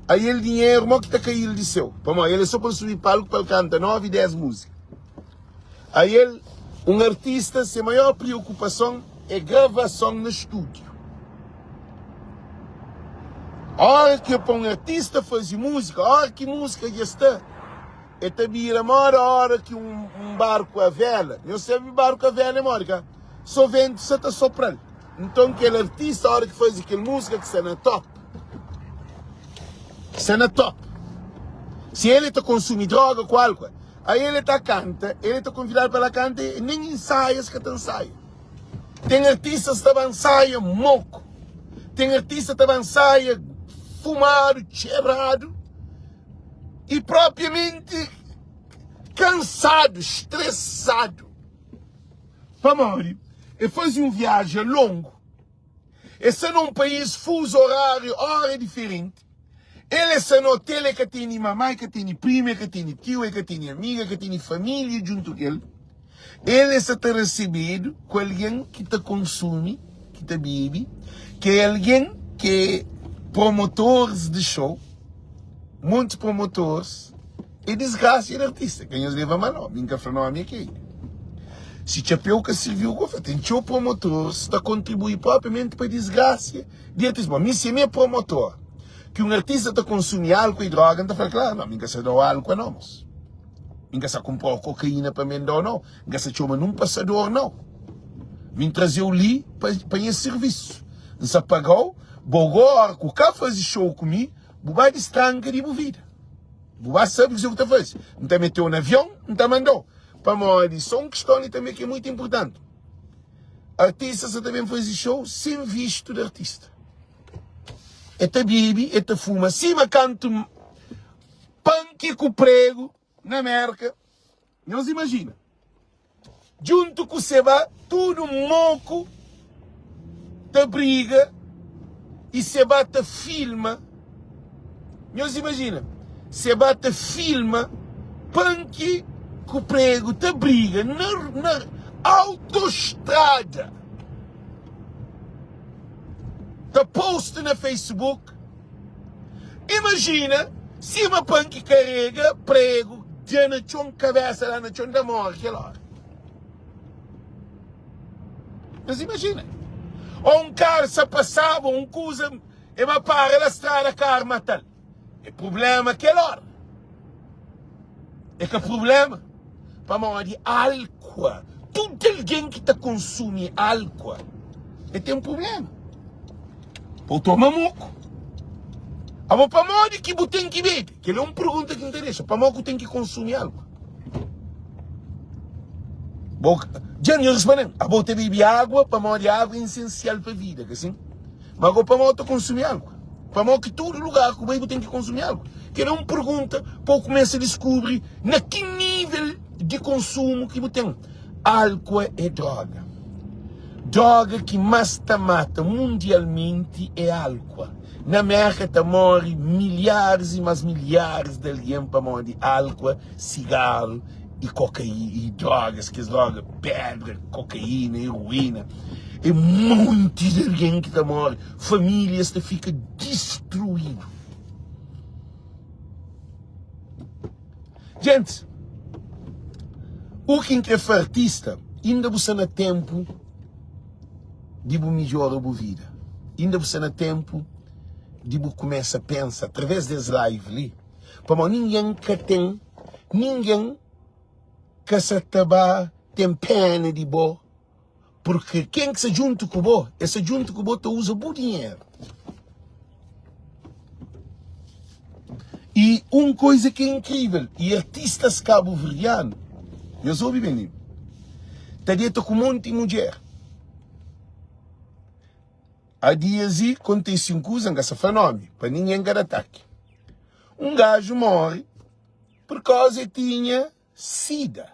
aí ele dinheiro não que está a cair de seu, ele só para subir palco para ele canta 9 e 10 músicas. Aí ele, um artista, sem maior preocupação é gravação no estúdio. A hora que para um artista fazer música, a hora que música já está, é também a maior hora que um barco a vela, eu sei que barco a vela é morga, só vende só está só para ele. Então aquele artista, a hora que faz aquela música que está na top, se ele está consumindo droga com álcool, aí ele está canta, ele está convidado para cantar e nem ensaia que está ensaia. Tem artistas que estão ensaia moco, tem artistas que estão ensaia fumado, cheirado e propriamente cansado, estressado. Famori, e faz uma viagem longa. E se num país fuso horário, hora diferente, ele se no hotel que tem mamãe, que tem prima, que tem tio, que tem amiga, que tem família junto com ele. Ele se está recebido com alguém que te consome, que te bebe, que é alguém que é promotores de show, muitos promotores, e desgraça de artista, que eles levam a mal, nunca falou a minha que se chapéu que serviu o governo, tem teu promotor, está a contribuir propriamente para a desgraça de artista. Mas se é meu promotor, que um artista está consumindo álcool e droga, então fala, claro, não, nunca se dá álcool, não, mas nunca se comprou cocaína para mim, não, nunca se chama num passador, não. Vim trazer o li para esse serviço. Não se pagou, agora, que o cara faz show comigo, vai de estranca de vida. Você sabe o que está fazendo. Não está meteu no avião, não está mandou. Para nós, só uma questão também que é muito importante. Artistas também fazem show sem visto de artista. Eta bebe, eta fuma. Cima canto punk com prego na América. Não se imagina. Junto com o Seba, tudo moco da briga e Seba te filma. Não se imagina. Seba te filma punk com prego te briga na autoestrada. Te posta na Facebook. Imagina se uma punk carrega prego de na chão cabeça lá na chão da morte aquela hora. Mas imagina. Ou um cara se passava, um coisa, e uma para na estrada, cara matar. É problema aquela hora. É que o problema, para falar de álcool, todo alguém que está consumindo álcool, tem um problema. Ou toma moco. Agora, para falar de que você tem que beber, que é uma pergunta que interessa, para falar que tem que consumir álcool. Já não respondendo, você bebe água, para falar de água é essencial para a vida, que assim? Mas agora, para falar de consumir álcool. Para falar que todo lugar que você tem que consumir álcool. Que é uma pergunta para começar a descobrir na que nível de consumo que você tem. Álcool é droga. Droga que mais te mata mundialmente é álcool. Na América morre milhares e mais milhares de alguém para morrer de álcool, cigarro e cocaína, e drogas, que é droga, pedra, cocaína, heroína. É muito de alguém que morre. Famílias te ficam destruídas. Gente, o que é for artista, ainda você não tem tempo de melhorar a vida. Ainda você não tem tempo de começar a pensar, através das lives ali, para ninguém que se tem pena de bo, porque quem que se junta com bo, esse junto com bo, usa bom dinheiro. E uma coisa que é incrível, e artistas cabo-verdianos, eu sou bem, está dentro com um monte de mulher. Há dias e acontece um coisa que esse fenômeno, para ninguém dar ataque. Um gajo morre por causa que tinha sida.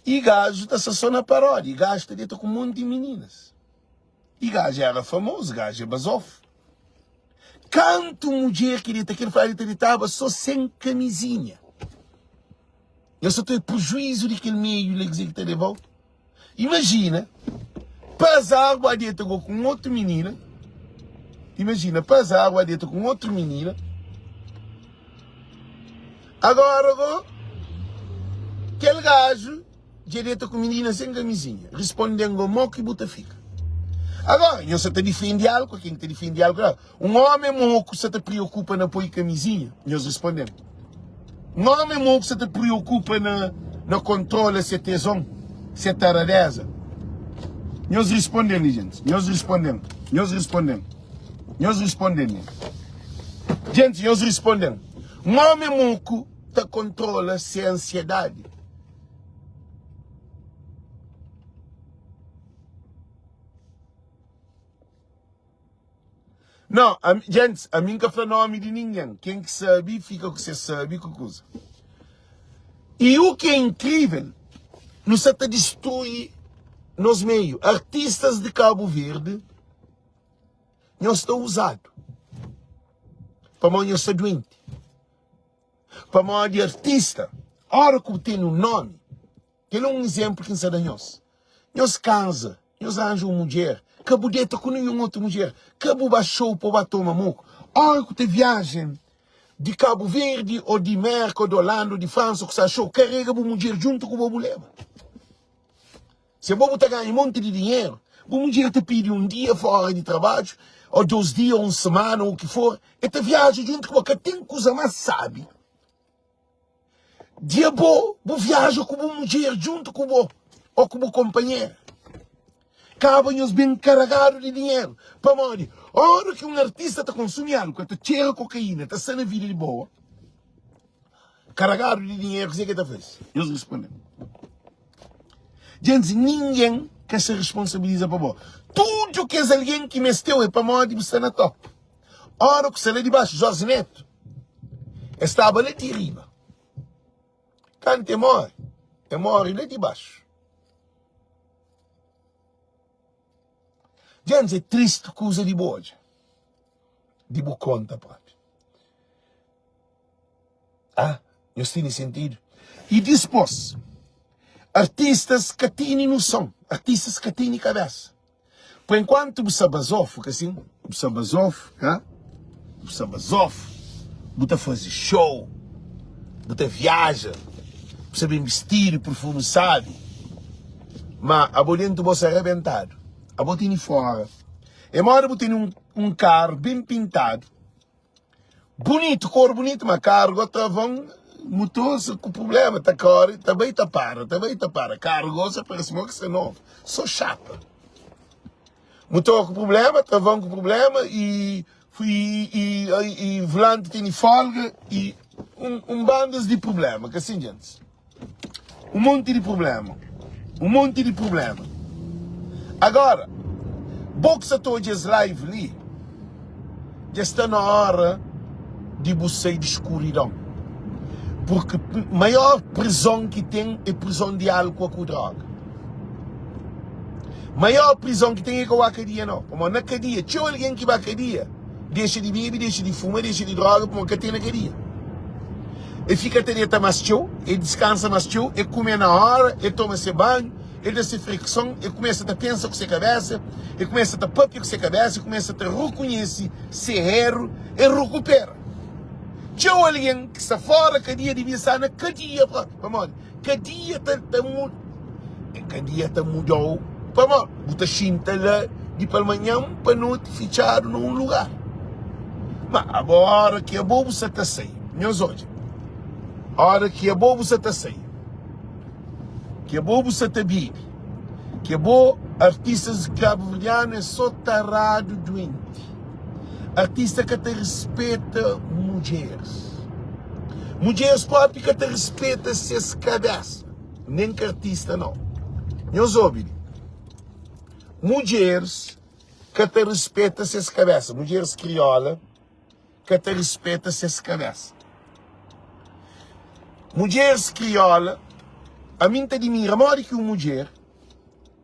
E gajo está só na paródia. E gajo está dentro com um monte de meninas. E gajo era famoso, gajo é basof. Canto mulher que ele estava só sem camisinha. Eu só tenho prejuízo daquele meio que ele levou. Imagina, passar água dentro com outra menina. Imagina, passar água dentro com outra menina. Agora, aquele gajo, direto com menina sem camisinha, respondendo mal que buta fica. Agora, eu só te defende algo, quem te defende algo, um homem moco se te preocupa na pôr camisinha, nós respondemos. Um homem moco se te preocupa na controle se tesão, se taradeza. Nós respondemos, gente, nós respondemos. Gente, nós respondemos. Um homem moco te controla se ansiedade. Não, gente, a mim que é nome de ninguém. Quem que sabe, fica com você sabe com coisa. E o que é incrível, não se te destrói nos meios. Artistas de Cabo Verde não estão usados. Para mim, eu sou doente. Para mim, de artista, a hora que tem um nome, que é um exemplo que se nós. Nós casa, nós arranjamos uma mulher. Cabo dentro com nenhuma outra mulher. Cabo baixou para bater uma moco. Hora que te viagem de Cabo Verde, ou de Merca, ou de Holanda, ou de França, que você achou, carrega a mulher junto com a mulher. Se você está ganhando um monte de dinheiro, a mulher te pede um dia fora de trabalho, ou 2 dias, ou 1 semana, ou o que for, e te viaja junto com você. Tem coisa mais sabe. Dia bom, você viaja com a mulher junto com você, ou com o companheiro. Acabam-nos bem carregados de dinheiro. Para morrer. A hora que um artista está consumindo algo, está cheio de cocaína, está sendo a vida de boa, carregado de dinheiro, o que é que está fazendo? Eles respondem. Gente, ninguém quer se responsabiliza para boa. Tudo que é alguém que mexeu é para morrer, está na top. A hora que você lê de baixo, Jorge Neto, estava lá de riba. Quando morre lá de baixo. Gente, é triste coisa de boa. De boa conta própria. Eu tenho sentido. E depois, artistas que têm noção, artistas que têm cabeça. Por enquanto, o Sabazof, assim, o Sabazof, bota fazer show, bota viaja, você bem vestir, perfume, sabe? Mas a bolinha você arrebentado. A botinha fora. E mora botando um carro bem pintado. Bonito, cor bonito, mas carro outra vão motor com problema, tá cor, também tá para. Carro gosta parece que é novo. Só chapa. Motor com problema, travão com problema e volante tem folga e bandas de problema, que assim, gente. Um monte de problema. Agora, boxa todas live ali, já está na hora de você de escuridão. Porque a maior prisão que tem é prisão de álcool com droga. A maior prisão que tem é com a cadeia, não. Como na cadeia, tinha alguém que vai à cadeia, deixa de beber, deixa de fumar, deixa de droga, porque tem na cadeia. E fica até mais tchau, e descansa mais tchau, e come na hora, e toma seu banho, ele dá fricção, e começa a pensar com sua cabeça, e começa a papiar com sua cabeça, e começa a reconhecer ser erro, e recupera. Tinha alguém que está fora, cadeia devia estar na cadeia, vamos, cadeia está mudou, vamos, bota chinta lá, de para manhã, para noite, fechado num lugar. Mas agora que a bobo se está saindo, meus olhos, a hora que a bobo se está saindo, que a bobo se está bebe, que a bobo artistas cabo-verdianos é só tarado doente. Artista que te respeita mulheres. Mulheres próprias que te respeita suas cabeças. Nem que artista não. Meus ouvidos. mulheres que te respeitam essas cabeças, mulheres criolas que te respeitam essas cabeças. Mulheres criolas, a mim te admira mais que uma mulher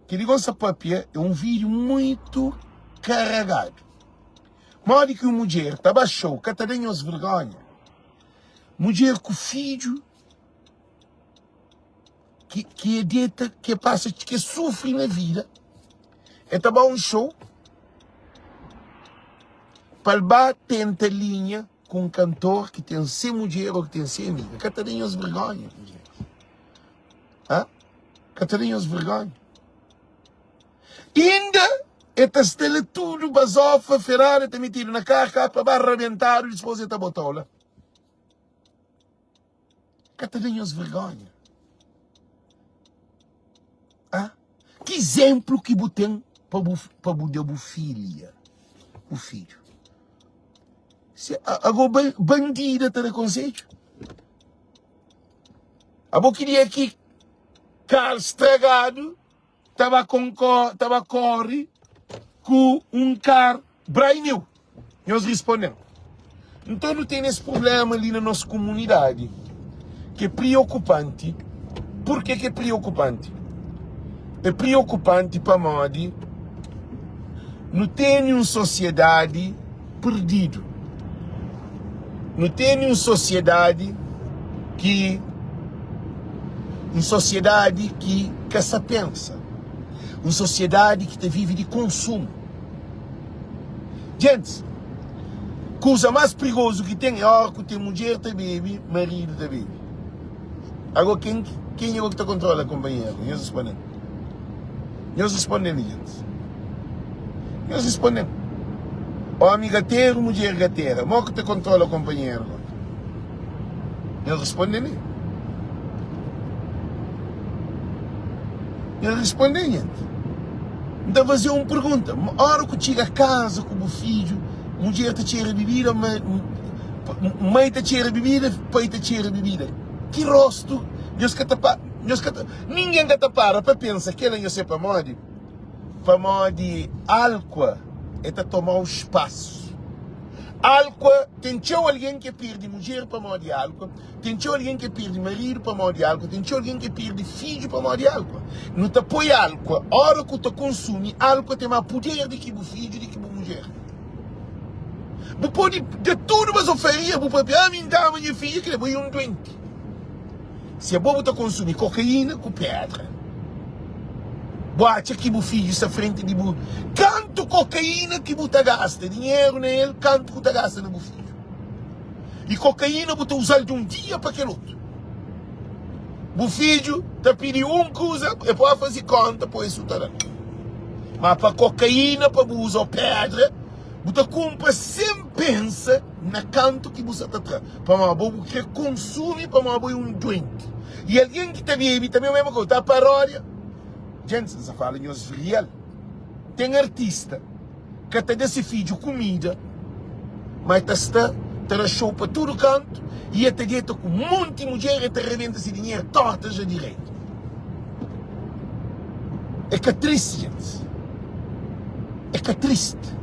que ligou essa papia é um vídeo muito carregado. Mais que uma mulher, tá baixou, que te deu as vergonha. Mulher com filho, que é dieta, que passa, que sofre na vida. É também um show para bater a linha com um cantor que tem ser mulher ou que tem ser amiga. Que te deu as vergonha, mulher. Hã? Que te deu as vergonha. Ainda esta estela tudo, basofa, Ferrari, te metido na carca para arrebentar e depois esta botola. Que te deu as vergonha. Ah? Que exemplo que você tem para a filha, o filho. Agora, bandida te aconselho. Agora, queria que carro estragado estava corre com um carro brand-new. Nós respondemos. Então, não tem esse problema ali na nossa comunidade, que é preocupante. Por que é preocupante? É preocupante para nós. Não tem uma sociedade perdida. Não tem uma sociedade que se pensa. Uma sociedade que vive de consumo. Gente, a coisa mais perigosa que tem é a hora que tem mulher que bebe, marido que bebe. Agora, quem é o que controla a companheira? Nós respondemos. Nós respondemos, gente. Nós respondemos. Homem gateiro, mulher gateira. Mó que te controla o companheiro. Nós respondemos. Nós respondemos, gente. Então fazer uma pergunta. A hora que chega a casa com o filho, mulher te tira bebida, mãe te tira bebida, pai te tira bebida. Que rosto? Ninguém que te para pensar que ela não sei para modo álcool é tomar o espaço. Álcool, tem alguém que perde mulher para modo de álcool, tem alguém que perde marido para modo de álcool, tem alguém que perde filho para modo de álcool. Não te apoia álcool, a hora que tu consome álcool tem mais poder do que o filho, do que a mulher. Você pode de tudo, mas oferir, você pode dar minha filha que é um doente. Se a boba consumir cocaína, com pedra. Boate aqui o filho está frente de você. Quanto cocaína que você gasta, dinheiro nele, quanto você gasta no filho. E cocaína você usa de um dia para aquele outro. O filho está pedindo uma coisa, e pode fazer conta, para isso tudo. Mas para cocaína, para usar pedra, você compra sem pensar na canto que você está atrás. Para você consome, para você um doente. E alguém que está bebe também é a mesma coisa, está paródia. Gente, você fala em os real. Tem artista que está desse vídeo comida, mas está show para todo canto e está dentro com um monte de mulher e te revende esse dinheiro tortas a direito. É que é triste, gente. É que é triste.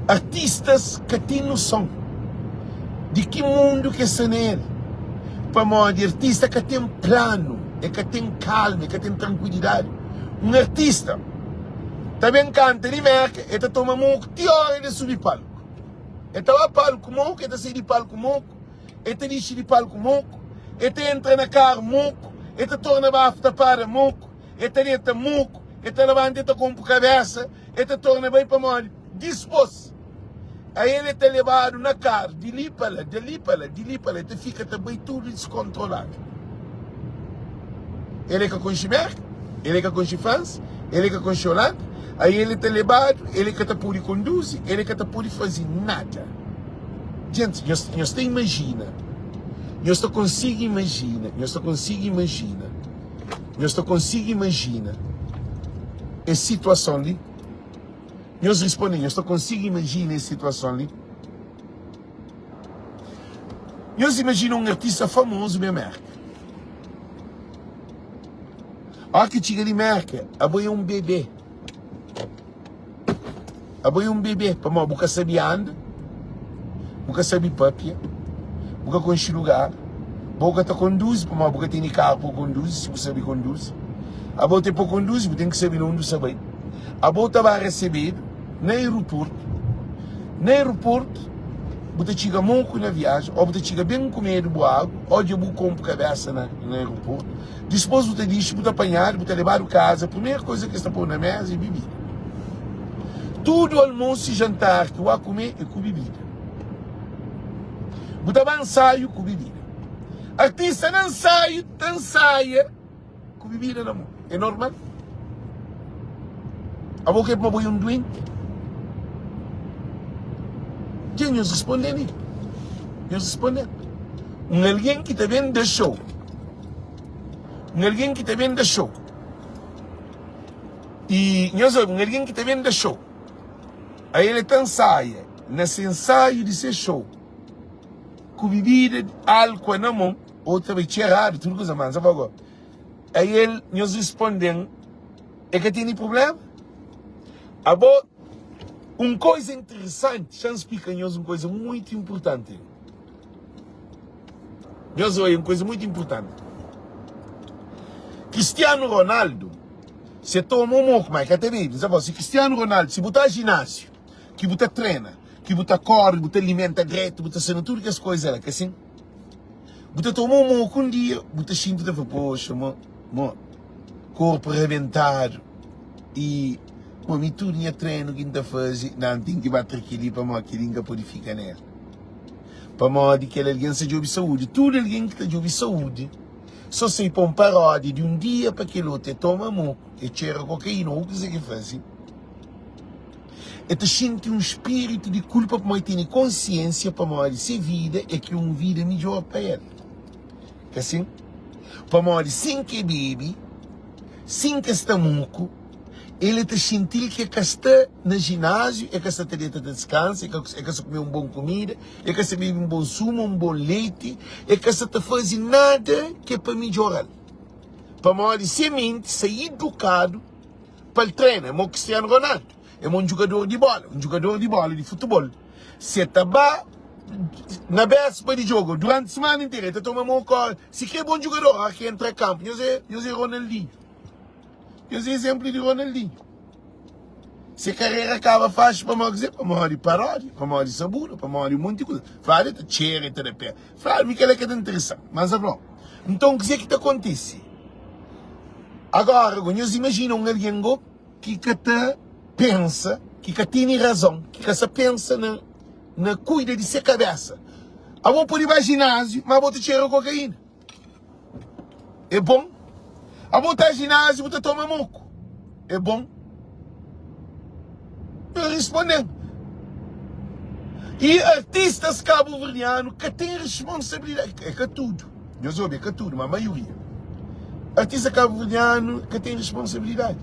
Artistas que têm noção de que mundo que é nele. Para modo de artista que tem plano, é que tem calma, é que tem tranquilidade. Um artista também canta de merda, e toma muito hora de subir palco. E toma palco moco, e sai de palco moco, e deixa de palco moco, e entra na carro moco, e torna a para moco, e deita moco, e levanta e compra a cabeça, e torna bem para modo disposto. Aí ele está levado na cara, de ali para lá, e fica também tudo descontrolado. Ele que com chimerca, ele que com chifãs, ele que com cholante, aí ele está levado, ele que está por conduzir, ele que está por fazer nada. Gente, nós te imagina, nós te consigo imaginar essa situação ali. Nós respondemos, eu consigo imaginar essa situação ali. Nós imaginamos um artista famoso na América. A que chega de América, a boia um bebê. Aboi bebê, para mim, nunca sabia andar, nunca sabia papia, nunca conhece lugar, nunca te conduz, para mim, nunca tem carro para conduzir, se você sabe conduzir. Aboi te para conduzir, tem que saber onde saber. Aboi te vai receber no aeroporto, você chega muito na viagem, ou você chega bem com medo do água, ou você compra cabeça no aeroporto. Depois você diz, você apanhar, você levar a casa, a primeira coisa que está pondo na mesa é bebida. Tudo almoço e jantar que vai comer é com bebida. Você vai ensaio com bebida. Artista não ensaia com bebida na mão. É normal? A boca é para um doente? Quem nos responde ali? Nos responde. Alguém que está vendo show. Alguém que está vendo show. E nós vemos alguém que está vendo show. Aí ele está ensaia. Nesse ensaio de ser show. Com bebida, álcool na mão. Ou também errado, tudo coisa mais. Aí ele nos responde. É que tem problema? Agora, uma coisa interessante, já explica-nos uma coisa muito importante. Nós olhamos uma coisa muito importante. Cristiano Ronaldo, se toma um pouco mais, que até mesmo, se Cristiano Ronaldo, se botar ginásio, que botar treina, que botar corre, botar alimenta direito, botar cena, tudo que as coisas lá, que assim, botar toma um pouco um dia, botar xinto da poxa, corpo arrebentado, e me tudo tinha treino que ainda faz, não tem que bater aquilo para mim, que ninguém pode ficar nela. Para mim, de que alguém seja de saúde, tudo alguém que está de saúde, só se põe um paródia de um dia para aquele outro, toma moco, e tira cocaína, ou o que você faz. E te sente um espírito de culpa para mim, ter consciência para mim, de ser vida, é que uma vida melhor para ele. Que assim? Para mim, sem que bebe, sem que está moco, ele te sentir que está no ginásio, é que está tendo descanso, é que está comer uma boa comida, é que está beber um bom sumo, um bom leite, é que está fazendo nada que é para melhorar. Para mim, semente, ser educado para o treino. É um Cristiano Ronaldo, é um jogador de bola, de futebol. Se está na véspera de jogo, durante a semana inteira, ele toma um corte. Se quer bom jogador, aqui entra em campo, eu sei Ronaldinho. Eu sei exemplo de Ronaldinho. Se a carreira acaba fácil para dizer, para morrer de paródia, para morrer de sabor, para morrer de um monte de coisa. Fala de cheira, de pé. Fala, me que é interessante. Mas não. Então, o que é que acontece? Agora, nós imaginamos alguém que pensa, que tem razão, que se pensa na cuida de sua cabeça. Eu vou pôr ir para ginásio, mas vou te cheirar cocaína. É bom? Eu vou estar ginásio, vou tomar moco. É bom? Eu respondendo. E artistas cabo-verdianos que têm responsabilidade. É que tudo. Eu soube, é que tudo, mas a maioria. Artista cabo-verdiano que tem responsabilidade.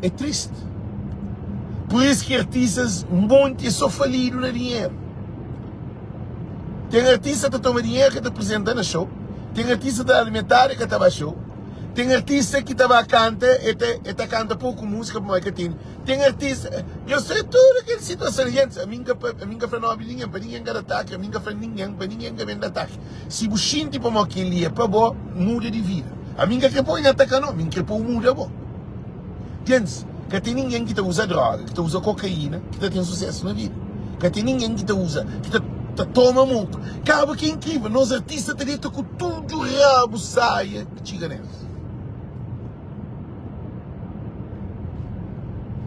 É triste. Por isso que artistas, um monte, só faliram no dinheiro. Tem artista que toma dinheiro que está apresentando a show. Tem artista da alimentária que estava show. Tem artista que estava a cantar e canta pouco música para mais que tem. Tem artista. Eu sei tudo aquela situação, gente. A minha fala não ninguém, para ninguém ganhar ataque. A minha fala ninguém, para ninguém ganhar ataque. Se o xinte para mais que ele é para bom, muda de vida. A minha que põe atacar não, a minha que põe muda bom. Gente, que tem ninguém que usa droga, que usa cocaína, que tem sucesso na vida. Que tem ninguém que usa, que toma muito. Acaba que é incrível. Nós artistas temos com tudo rabo saia que chega nessa.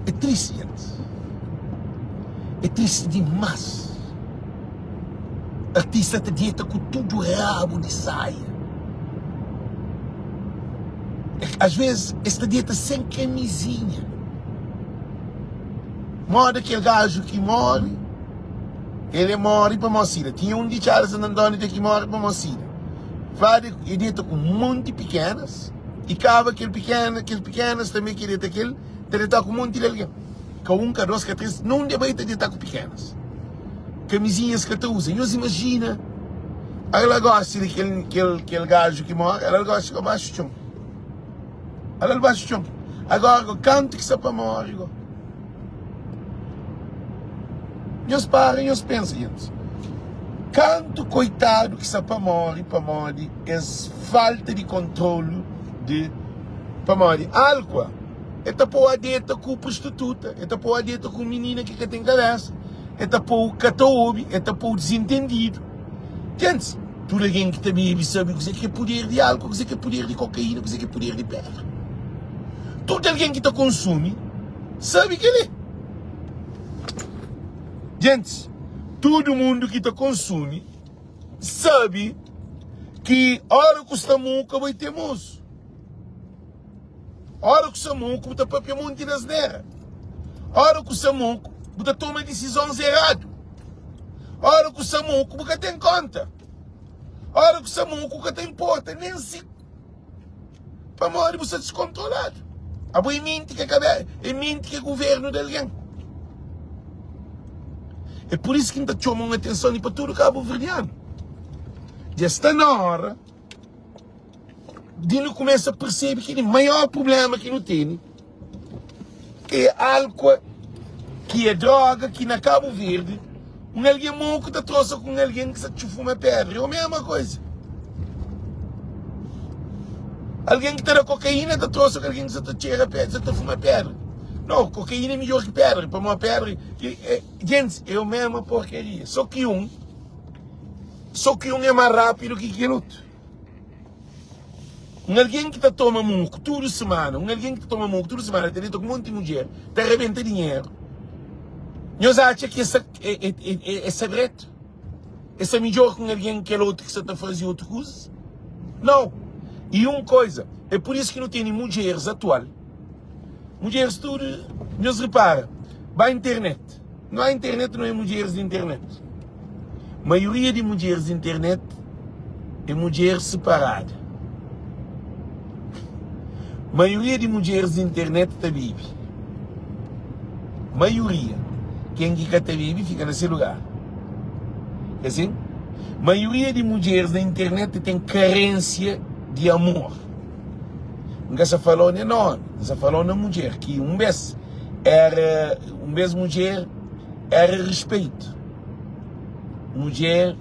É triste, gente. É triste demais. Artista te dieta com tudo rabo de saia. Às vezes, esta dieta sem camisinha. Mora aquele gajo que morre. Ele morre para Mocida. Tinha um de Charles Antônio que morre para Mocida. Faz a dieta com um monte de pequenas. E acaba aqueles pequenas também que dieta aquele. Ele está com um monte de alguém. Com um, com dois, com três. Não deve estar com pequenas. Camisinhas que tu usa. E você imagina. Ela gosta daquele gajo que morre. Ela gosta de baixo chão. Ela baixo chão. Agora, canto que está para morrer. Nós param e nós pensam, gente. Canto coitado que está para morrer, é falta de controle de para morrer. Algo, é pôr a dieta com prostituta, é pôr a dieta com menina que tem cabeça, é pôr o cataobi, é pôr o desentendido. Gente, tudo alguém que também sabe o que é poder de álcool, o que é poder de cocaína, o que é poder de pedra. Todo alguém que consome sabe que ele é. Gente, todo mundo que consome sabe que a hora que está muito vai ter moço. A hora que está muito, está para monte nas neiras. A hora que está muito, está toma decisões erradas. A hora que está muito, você tem conta. A hora que está muito, você tem importa. Nem se para morrer você é descontrolado. A boa mente que é governo de alguém. É por isso que ainda chamam a atenção para todo o Cabo Verdeano. Já está na hora de não começar a perceber que o maior problema que não tem é álcool, que é droga, que na Cabo Verde, alguém monco está trouxe com alguém que se fuma pedra. É a mesma coisa. Alguém que está na cocaína está trouxe com alguém que se cheira pedra, se fuma pedra. Não, cocaína é melhor que pedra. Para uma pedra, gente, é a mesma porcaria. Só que um é mais rápido que aquele outro. Alguém que toma muco toda semana, tem um monte de mulher, te arrebenta dinheiro. Nós achamos que é segredo? Esse é melhor com alguém que é outro que está fazendo outra coisa? Não. E uma coisa, é por isso que não tem mulheres atual. Mulheres tudo, nos repara, vai à internet. Não há internet, não é mulheres de internet. A maioria de mulheres de internet é mulher separada. A maioria de mulheres de internet está vive. Maioria. Quem que está vive fica nesse lugar. É assim? A maioria de mulheres da internet tem carência de amor. Nunca se falou não, se falou na mulher que vez mulher era respeito, mulher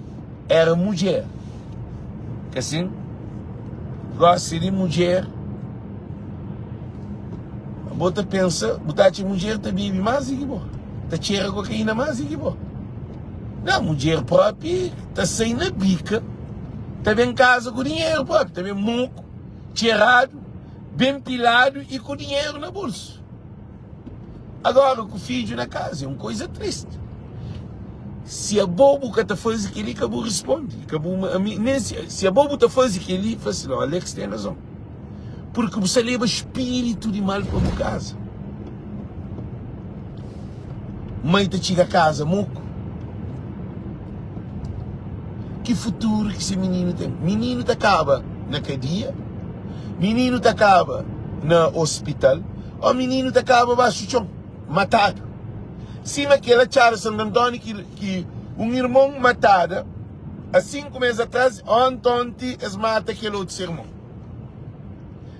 era mulher, que assim, gosta de mulher, bota pensa, botar de mulher tá vive mais e que bom, tá cheira cocaína mais e que bom, não, mulher própria tá sem na bica, tá bem em casa com dinheiro próprio, tá bem moco, cheirado, bem pilado e com dinheiro na bolsa. Agora, com o filho na casa, é uma coisa triste. Se a bobo que está fazendo aquilo, acabou responde. Se a bobo está fazendo aquilo, fala assim, não, Alex tem razão. Porque você leva espírito de mal para a casa. Mãe te chega a casa, moco. Que futuro que esse menino tem? Menino te acaba na cadeia, menino te acaba no hospital, ou menino te acaba baixo do chão, matado. Sim, aquela Charles Santo Antônio que um irmão matado, há 5 meses atrás, ontem eles matam aquele outro irmão.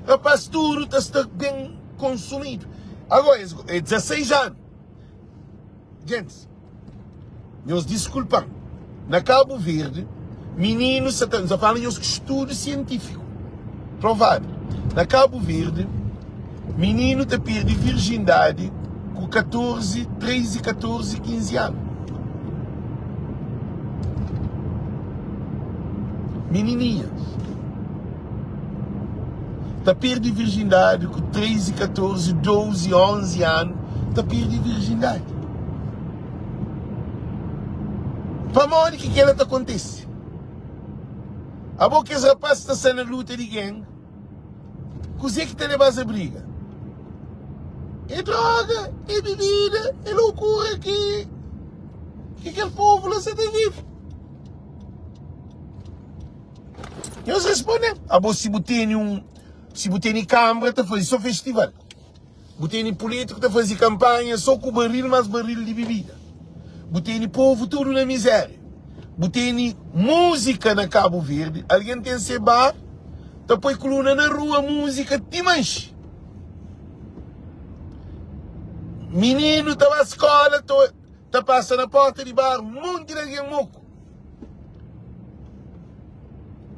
Rapaz, tudo está bem consumido. Agora, é 16 anos. Gente, nós desculpamos. Na Cabo Verde, meninos, já falam de estudo científico. Provado. Na Cabo Verde, menino te perde virgindade com 13, 14, 15 anos. Menininhas. Te perde virgindade com 13, 14, 12, 11 anos. Te perde virgindade. Para morrer, o que ela te acontece? A boca que esse rapaz está sendo na luta de gangue. Coisa que te leva a briga. É droga, é bebida, é loucura que aquele povo lá se vive. E eles respondem. Se você tem câmara, está fazendo só festival. Você tem político, está fazendo campanha só com barril, mas barril de bebida. Você tem povo tudo na miséria. Você tem música na Cabo Verde. Alguém tem esse bar, tá põe coluna na rua, música te manche. Menino tá na escola, tá passa na porta de bar, um monte de alguém moco.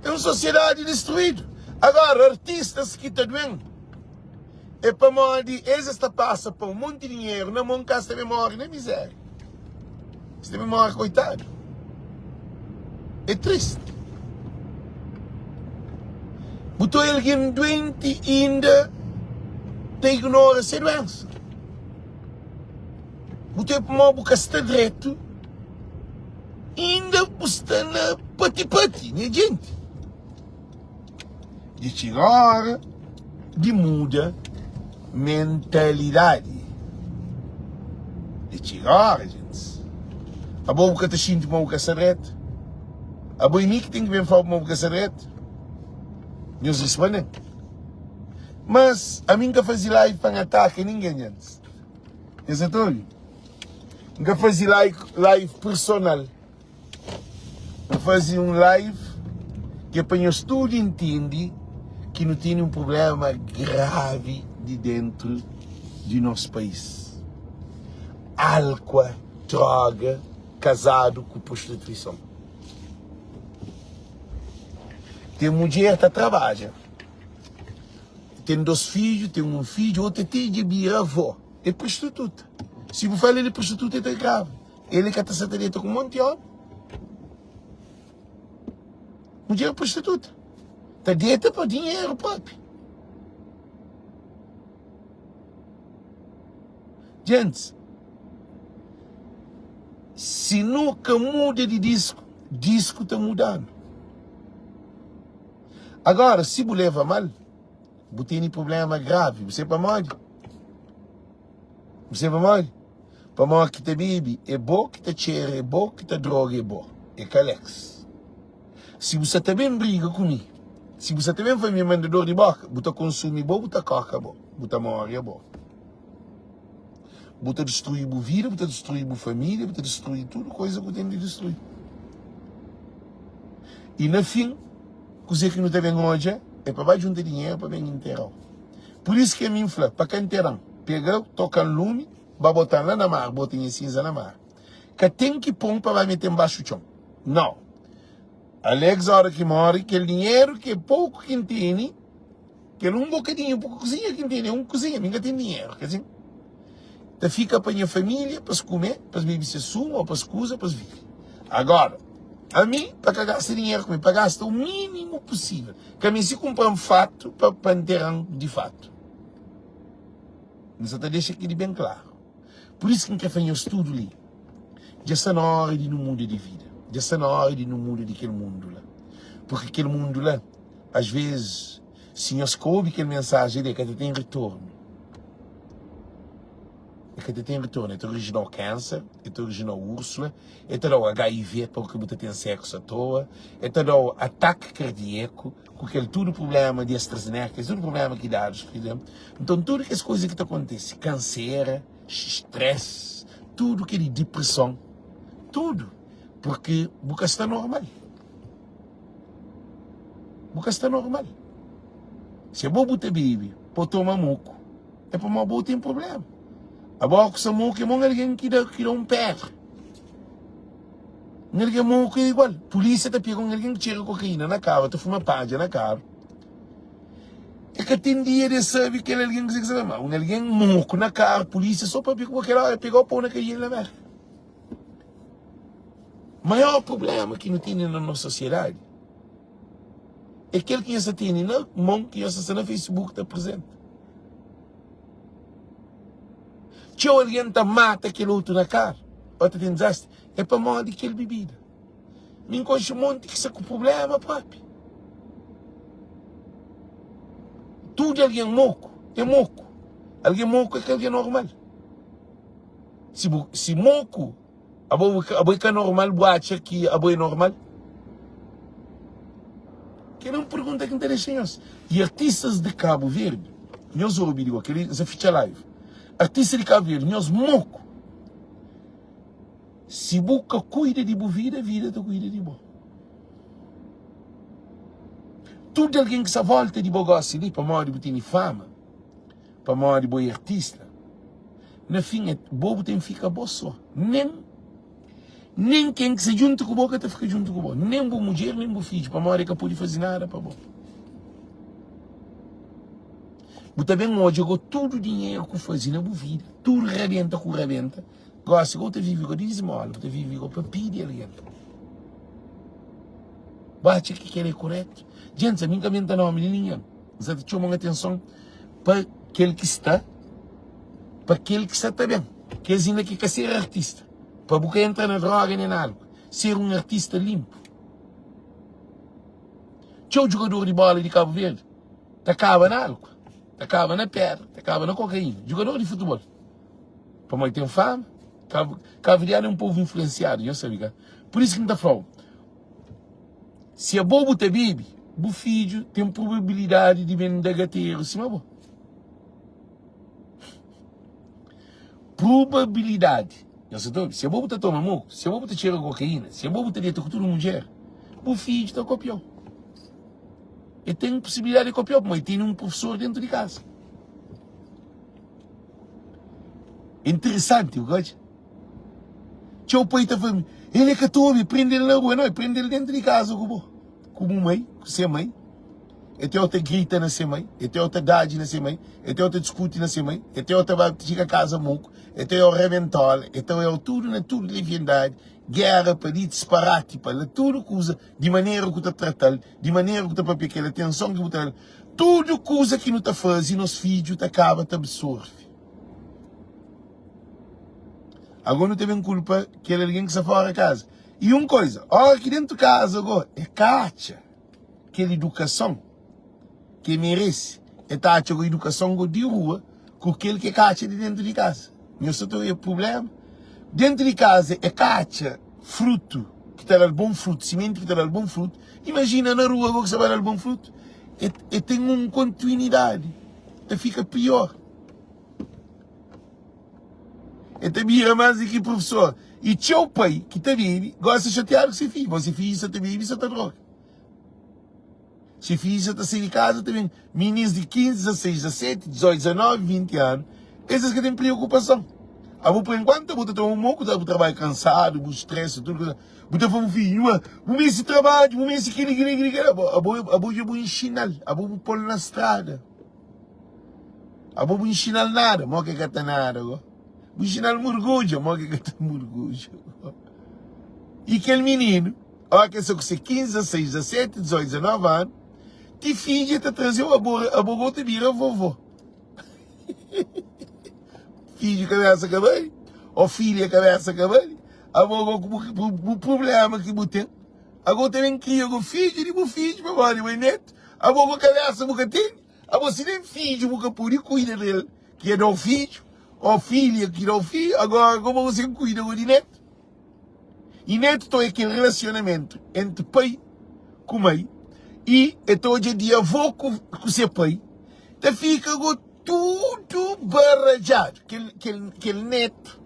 É uma sociedade destruída. Agora, artistas que estão doendo, é para morrer, eles está passa por um monte de dinheiro, na mão cá também morre na miséria. Você também morre, coitado. É triste. Botou alguém doente e ainda te ignora essa doença. Botou para uma boca está direito e ainda está na pati-pati, né, gente? De chegar, de muda mentalidade. De chegar, gente. A boca está xinto uma boca está direito. A boa que tem que ver falar uma boca está direito. Deus responde. Mas a mim que fazia live para ataque ninguém antes. Exatamente. Nunca fazia live personal. Eu fazia um live que apanhou tudo e entende que não tinha um problema grave de dentro do nosso país. Álcool, droga, casado com prostituição. Tem mulher que trabalha. Tem 2 filhos, tem um filho, outro tem de minha avó. É prostituta. Se eu falar ele é prostituta, é grave. Ele que está sentado com um monte de homem. Mulher é prostituta. Está dentro para dinheiro próprio. Gente, se nunca muda de disco, disco está mudando. Agora, se você leva mal, você tem problema grave. Você para morrer. Você para morrer. Para morrer que te bebe é bom, que te cheira é bom, que te droga é bom. É calex. Se você também briga comigo, se você também foi meu mandador de boca, você consome bom, você coca bom, você morre é bom. Você destrói a vida, você destrói a família, você destrói tudo, coisa que tem de destruir. E no fim, coisa que não tem hoje é para juntar dinheiro para bem enterrar. Por isso que a mim fala, para quem enterrar, pega, toca no lume, vai botar lá na mar, bota em cinza na mar. Que tem que pôr para vai meter embaixo do chão. Não. Alex, a hora que morre, aquele dinheiro que é pouco que tem, que é um bocadinho, pouco cozinha que tem, um cozinha, ninguém tem dinheiro, quer dizer. Então fica para a minha família, para se comer, para se beber se sumo, para se cozer, para se viver. Agora, a mim, para gastar dinheiro comigo, para gastar o mínimo possível. Que a mim se comprar um fato, para enterrar de fato. Mas eu te deixo aqui bem claro. Por isso que eu quero fazer um estudo ali. Já está na hora de no mundo de vida. Já está na hora de no mundo daquele mundo lá. Porque aquele mundo lá, às vezes, se nós ouve aquela mensagem ali, é que tem retorno. É que tem retorno. É o original câncer, é o original Úrsula, é o HIV, porque você tem sexo à toa, é o ataque cardíaco, com aquele tudo problema de AstraZeneca, tudo problema que dá. Então, tudo que as coisas que acontecem, câncer, estresse, tudo que é de depressão, tudo, porque boca está normal. Boca está normal. Se a bobo te bebe, para tomar moco, é para uma boa tem problema. Agora que são que é alguém que dá um pé. Alguém moco é igual. Polícia está pegando alguém que tira cocaína na cara, está fumando página na cara. É que tem dia de saber que alguém que se sabe, mas alguém moco na cara, polícia só para pegar aquela hora, pegar o pão na caída na merda. O maior problema que não tem na nossa sociedade é aquele que você tem na mão, que você está no Facebook, está presente. Se alguém está mata aquele outro na cara, ou tem desastre, é para morrer daquele bebida. Me encontra um monte que está com problema próprio. Tudo alguém moco, é moco. Alguém moco é que alguém normal. Se moco, a boca normal, boate que a boa é normal. Que não pergunta que interessa nós. E artistas de Cabo Verde, nós ouvimos aquele, essa ficha live. Artistas de Cabo Verde, nós moco. Se boca cuida de boa vida, vida tu cuida de boa. Tudo alguém que se volta de bogosse ali, para morrer de botar fama, para morrer de boa artista, na fim, bobo tem que ficar bom só. Nem quem que se junta com o boca te fica junto com o boca. Nem boa mulher, nem boa filho. Para a hora que pode fazer nada para boca. Mas também hoje jogou todo o dinheiro que fazia na boa vida. Tudo rebenta com rebenta. Gosta que eu te vive com desmola, eu te vive com papiro ali. Bate que ele é correto. Gente, a mim também está na menina. Você chama atenção para aquele que está. Para aquele que está também. Que é ainda que quer ser artista. Para você entrar na droga nem nada. Ser um artista limpo. Tchau jogador de bola de Cabo Verde. Te acaba na álcool. Te acaba na pedra. Te acaba na cocaína. Jogador de futebol. Para mãe tem fama. Cabo Verde é um povo influenciado. Eu sei, cara. Por isso que me está falando. Se a bobo te bebe, o filho tem probabilidade de vender gateiro. Sim, mas bom. Probabilidade. Se a bobo te toma moco, se a bobo te cheira cocaína, se a bobo te deita com toda mulher, o filho está copiando. E tem possibilidade de copiar, mas tem um professor dentro de casa. Interessante, o gajo. Tchau, pai está falando, ele é católico, prende ele na rua, não, prende ele dentro de casa, como mãe, com sua mãe. Até outra grita na sua mãe, até outra dade na sua mãe, até outra discute na sua mãe, até outra vai chegar a casa moco, até o reventol, até o tudo na tudo leviandade, guerra para ir disparate, para tudo coisa, de maneira que está tratando, de maneira que está para aquela atenção que está tudo coisa que não está fazendo, nos filhos acaba, te absorve. Agora não tem culpa que ele é alguém que está fora da casa. E uma coisa, olha aqui dentro de casa agora, é cacha, aquela educação que merece, é taxa com educação de rua, com aquele que é cacha de dentro de casa. Meu setor é o problema. Dentro de casa é cacha, fruto, que está dando bom fruto, semente que está dando bom fruto. Imagina na rua agora que você vai dar bom fruto. E tem uma continuidade. E fica pior. E te vira mais aqui, professor. E teu pai, que te vive, gosta de chatear com seu filho. Você filho, você te vive, você te droga. Se filho, você está saindo de casa, também. Meninos de 15, 16, 17, 18, 19, 20 anos. Esses que têm preocupação. Por enquanto, eu estou um pouco de trabalho cansado, o estresse, tudo. Eu vou filho, vou ver esse trabalho, vou ver esse aquilo. Eu vou ensinar, eu vou pôr na estrada. Eu vou ensinar nada, não que cata nada. Vou ensinar murgulho, não que cata murgulho. E aquele menino, olha que só com 15, 16, 17, 18, 19 anos, te finge te trazer a boca te vira vovô. Filho conversa com a mãe, ou filha conversa com a mãe, o problema que você tem. Agora também cria o filho, para o neto, a boca conversa com o tem, a você tem filho, você pode cuidar dele, que é do filho, ou filha que é do filho, agora como você cuida do neto. E neto é aquele relacionamento entre pai com mãe, e todo dia avô com seu pai, te fica tudo barrajado. Aquele neto,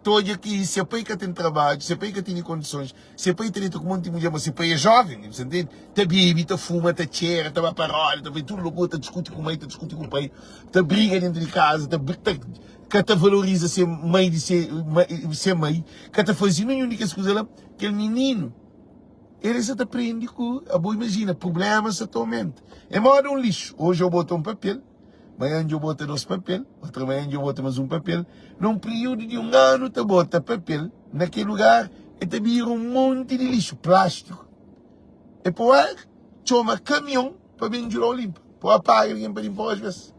todo aqui, seu pai que tem trabalho, seu pai que tem condições, seu pai tem com um monte de mulher, mas seu pai é jovem, você entende? Te bebe, te fuma, te cheira, te vai para a te tudo louco, te discute com a mãe, te discute com o pai, te briga dentro de casa, que te valoriza ser mãe de ser mãe, que te faz uma única coisa lá, aquele menino. Ele se aprende com, imagina, problemas atualmente. É modo um lixo. Hoje eu boto um papel, amanhã eu boto 2 papel, outra manhã eu boto mais um papel. Num período de 1 ano, tu bota papel naquele lugar e te vira um monte de lixo, plástico. E depois, chama caminhão para vir de lá limpa. Para apagar alguém para limpar às vezes.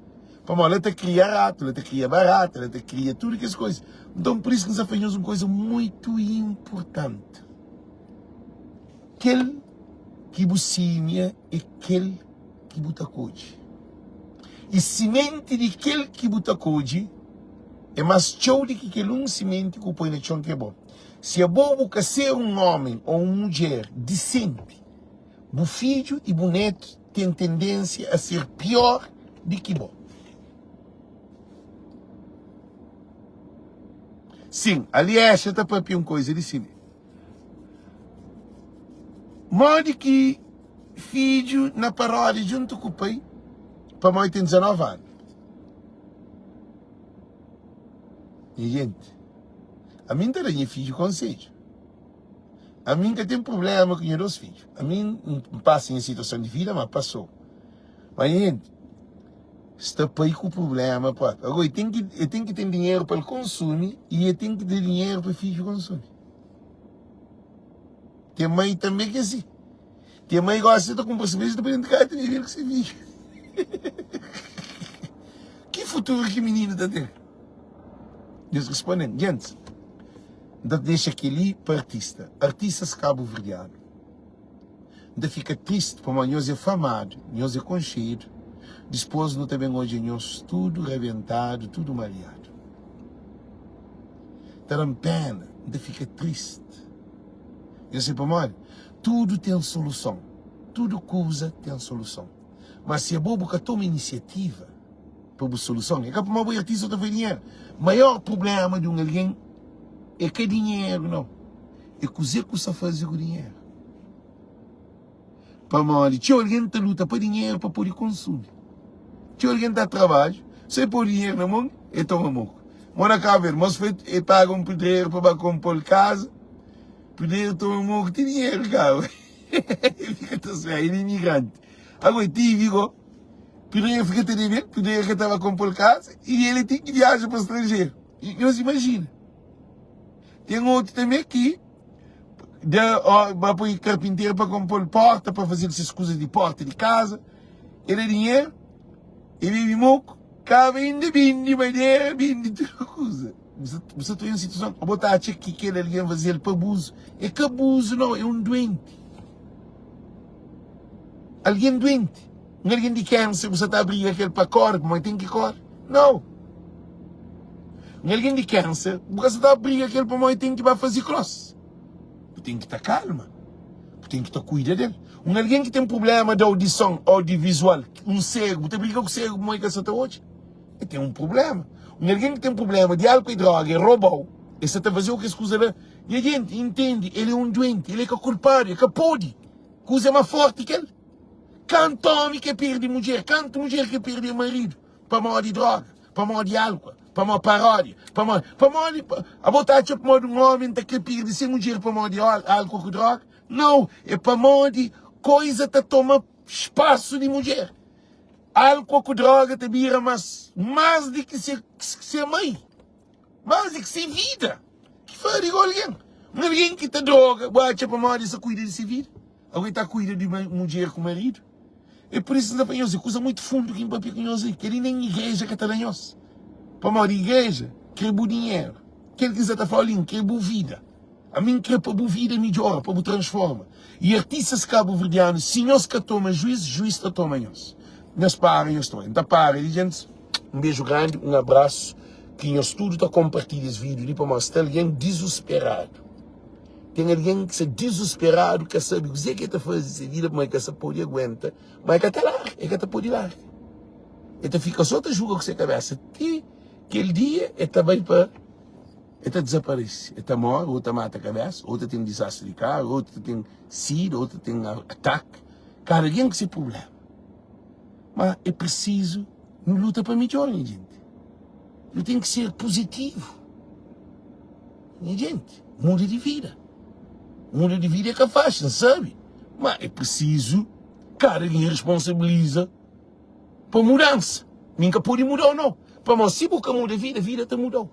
Para ela te cria rato, ela te cria barata, ela te cria tudo essas coisas. Então, por isso que nós fazemos uma coisa muito importante. Aquele que bucimia é aquele que butacoide. E semente de aquele que butacoide é mais show do que aquele semente que põe no chão que é bom. Se é bom quer ser um homem ou uma mulher decente, o filho e o neto tem tendência a ser pior do que bom. Sim, aliás, já está para uma coisa de cima. Modo que filho na paródia junto com o pai, para mãe tem 19 anos. E, gente, a mim também filho conselho. A mim que tem problema com os dois filhos. A mim não passa em situação de vida, mas passou. Mas, gente, está para aí com o problema, pô. Agora, eu tenho que ter dinheiro para o consumo e eu tenho que ter dinheiro para o filho consumir. Tem mãe também que é assim. Tem mãe que gosta de comprar cerveja, depois de casa tem dinheiro que você vive. Que futuro que menino está tendo? Deus respondendo, gente, deixa aquele para artistas cabo-verdianos. Ainda fica triste, porque nós é famado, nós é conhecido, depois nós também hoje nós tudo reventado, tudo mareado. Está dando pena, ainda fica triste. Eu sei para mim, tudo tem solução, tudo coisa tem solução. Mas se a bobo que toma iniciativa para a solução, é que para uma boa artista não tem dinheiro. O maior problema de alguém é que é dinheiro, não. É cozer que você faz com o dinheiro. Para mim, se alguém está luta para dinheiro para poder consumir. Se alguém está a trabalho, se pôr dinheiro na mão, é toma moco. Mas cá ver, mas é paga um pedreiro para comprar casa, pedreiro toma moco, tem dinheiro, cara. Ele fica tão sério, ele é imigrante. Agora, digo, pedreiro fica tendo dinheiro, pedreiro que estava a comprar casa, e ele tem que viajar para o estrangeiro. E não se imagina. Tem outro também aqui, vai pôr carpinteiro para comprar porta, para fazer essas coisas de porta de casa. Ele é dinheiro, ele vive moco, cabe ainda bindi, madeira, bindi, tudo coisa. Você está em uma situação, a botar aqui que ele alguém fazer para abuso. É que abuso não, é um doente. Alguém doente. Alguém de câncer, você está a abrir aquele para correr, mas tem que correr. Não. Alguém de câncer, você está a abrir aquele para mãe tem que vai fazer cross. Tem que estar calma. Tem que estar cuidando dele. Alguém que tem problema de audição, audiovisual, um cego, você briga com o cego, mãe que está hoje. Ele tem um problema. Alguém que tem problema de álcool e droga, e roubou, e você está fazendo o que escusa lá. E a gente entende, ele é um doente, ele é que é culpado, é que pode. Coisa mais forte que ele. Quanto homem que perde mulher, quanto mulher que perde marido, para mal de droga, para mal de álcool, para mal paródia, para mal a botar tipo modo um homem que perde sem mulher para mal de álcool com droga. Não, é para mal de coisa que toma espaço de mulher. Álcool com droga te vira mais do que ser mãe, mais do que ser vida. Que faz igual alguém que te droga, bate para mal de se cuida de sua vida. Alguém está cuidando de mulher com marido. É por isso que nós coisa muito fundo que em papel que nós que ele nem igreja catalanhos. Para uma igreja, quer o dinheiro. Quer que está falando, quer a vida. A mim quer para a vida melhor, para o transforma. E artistas cabo-verdianos, se nós que toma juiz que toma nós. Nós parem, nós estamos. Então parem, gente. Um beijo grande, um abraço. Que nós tudo está compartilhando esse vídeo para mostrar alguém desesperado. Tem alguém que está desesperado, que sabe o que está fazendo essa vida, mas que essa pode aguenta, mas que está lá, é que está pode lá. Então fica só te julga com sua cabeça. Que aquele dia é também para. É desaparece. É morre, outra mata a cabeça, outra tem desastre de carro, outra tem sida, outra tem ataque. Cada alguém com esse problema. Mas é preciso, não luta para melhor, né, gente? Não tem que ser positivo. Né, gente? Muda de vida. Muda de vida é que faz, não sabe? Mas é preciso, cara, alguém responsabiliza para mudança. Nunca pode mudar ou não. Para nós, se você muda a vida está mudou.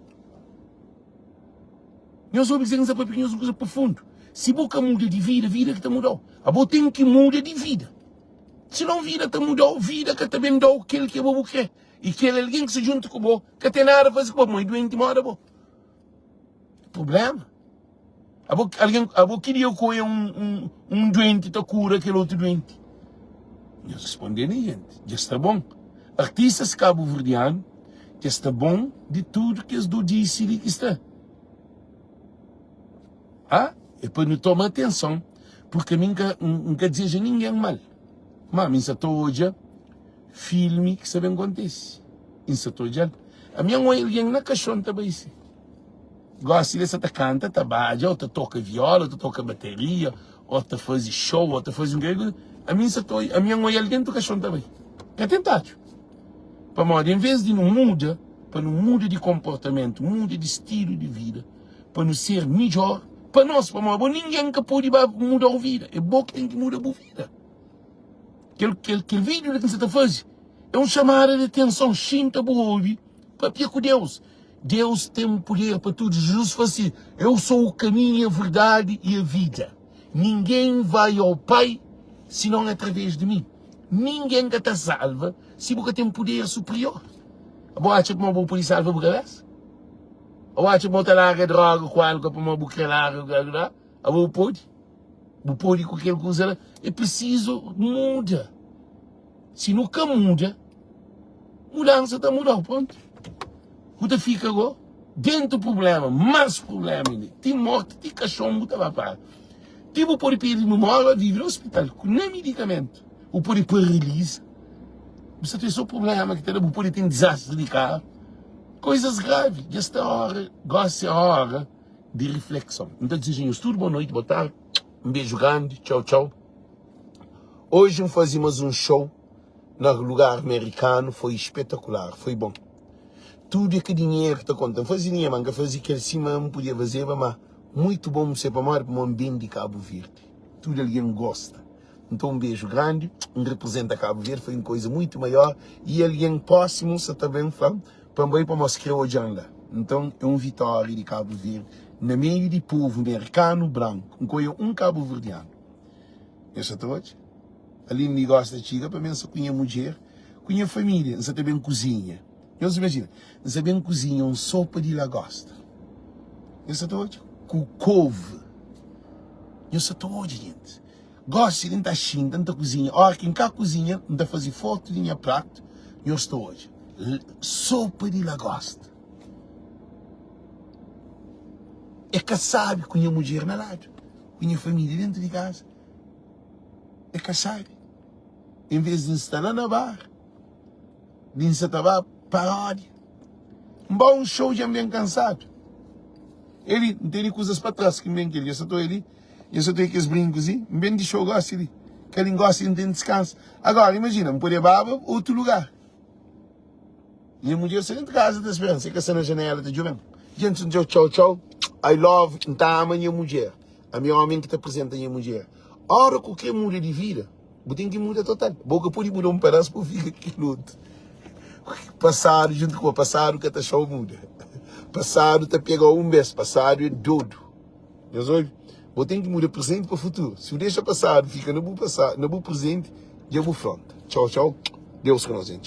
Nós somos dizendo para pequenas coisas profundas. Se você muda de vida, a vida que está mudou. A você tem que mudar de vida. Se não vida está mudou, vida que também mudou aquele que você quer. E aquele alguém que se junta com você, que tem nada a fazer com você, mas doente mora você. Problema. Alguém queria que um doente te cura aquele outro doente. Eu respondi, gente, já está bom. Artistas cabo-verdianos, já está bom de tudo que eles disse que está. É para não tomar atenção, porque não quer dizer ninguém mal. Mas isso hoje, filme que sabe acontece. Isso hoje, a minha mãe alguém na caixão também isso. Gosta de você canta, trabalha, ou toca viola, ou toca bateria, ou faz show, ou faz um grego. A minha mãe alguém toca caixão também. Quer tentar? Para modo, em vez de não muda, para não mudar de comportamento, muda de estilo de vida, para não ser melhor, para nós, para nós, ninguém que pode mudar a vida, é bom que tem que mudar a vida. Aquele vídeo que você está fazendo é um chamado de atenção, sinta para ouvir, para pedir com Deus. Deus tem poder para tudo. Jesus falou assim: eu sou o caminho, a verdade e a vida. Ninguém vai ao Pai senão através de mim. Ninguém que te salva se você tem um poder superior. Você acha que você pode salvar a cabeça? Você acha que você larga droga com algo para você largar? Você pode? Você pode com aquela coisa? É preciso mudar. Se nunca muda, mudança está mudando, pronto. Você fica agora dentro do problema, mais problema ainda. Tem morte, tem cachorro, você vai parar. Você pode pedir memória, viver no hospital, com nem medicamento. Você pode paralisar. Você tem só problema, que você pode ter um desastre de carro. Coisas graves. Esta hora, gosta a hora de reflexão. Então, desejamos tudo, boa noite, boa tarde. Um beijo grande, tchau, tchau. Hoje fazemos um show no lugar americano, foi espetacular, foi bom. Tudo que dinheiro que te conta, fazia dinheiro, mas fazia que cima não podia fazer, mas muito bom você para um bem de Cabo Verde. Tudo alguém gosta. Então um beijo grande, representa Cabo Verde, foi uma coisa muito maior, e alguém próximo, você também fala, para mostrar hoje anda. Então é uma vitória de Cabo Verde, no meio de povo americano branco, um cabo verdeano. Essa hoje. Ali não gosta de chica, para mim só conheço mulher, conheço família, você também cozinha. Eu imagina, você bem cozinha uma sopa de lagosta. Essa hoje, com couve. Essa hoje, gente. Gosto de estar assim, tanta cozinha. Olha, quem cá cozinha, não está fazendo foto de minha prato, eu estou hoje. Sopa de lagosta. É que sabe com a mulher na lado, com a família dentro de casa. É que sabe. Em vez de instalar na bar, de instalar paródia. Um bom show já bem cansado. Ele não tem coisas para trás que bem que ele. Eu só estou aqueles brincos assim, bem de show gosta ali. Que ele gosta e não tem descanso. Agora, imagina, poder baba outro lugar. E a mulher sai dentro de casa, está esperando, você quer ser na janela, está jogando. Gente, tchau, tchau. I love, então ama a minha mulher. A minha homem que te apresenta a minha mulher. Ora, qualquer muda de vida, você tem que mudar total. Boca pode mudar um pedaço para ficar aquilo. Passado, junto com o passado, que a show muda. Passado, te pegou um mês, passado é tudo. Você tem que mudar presente para o futuro. Se deixa passado, fica no bom presente, já vou frente. Tchau, tchau. Deus com nós, gente.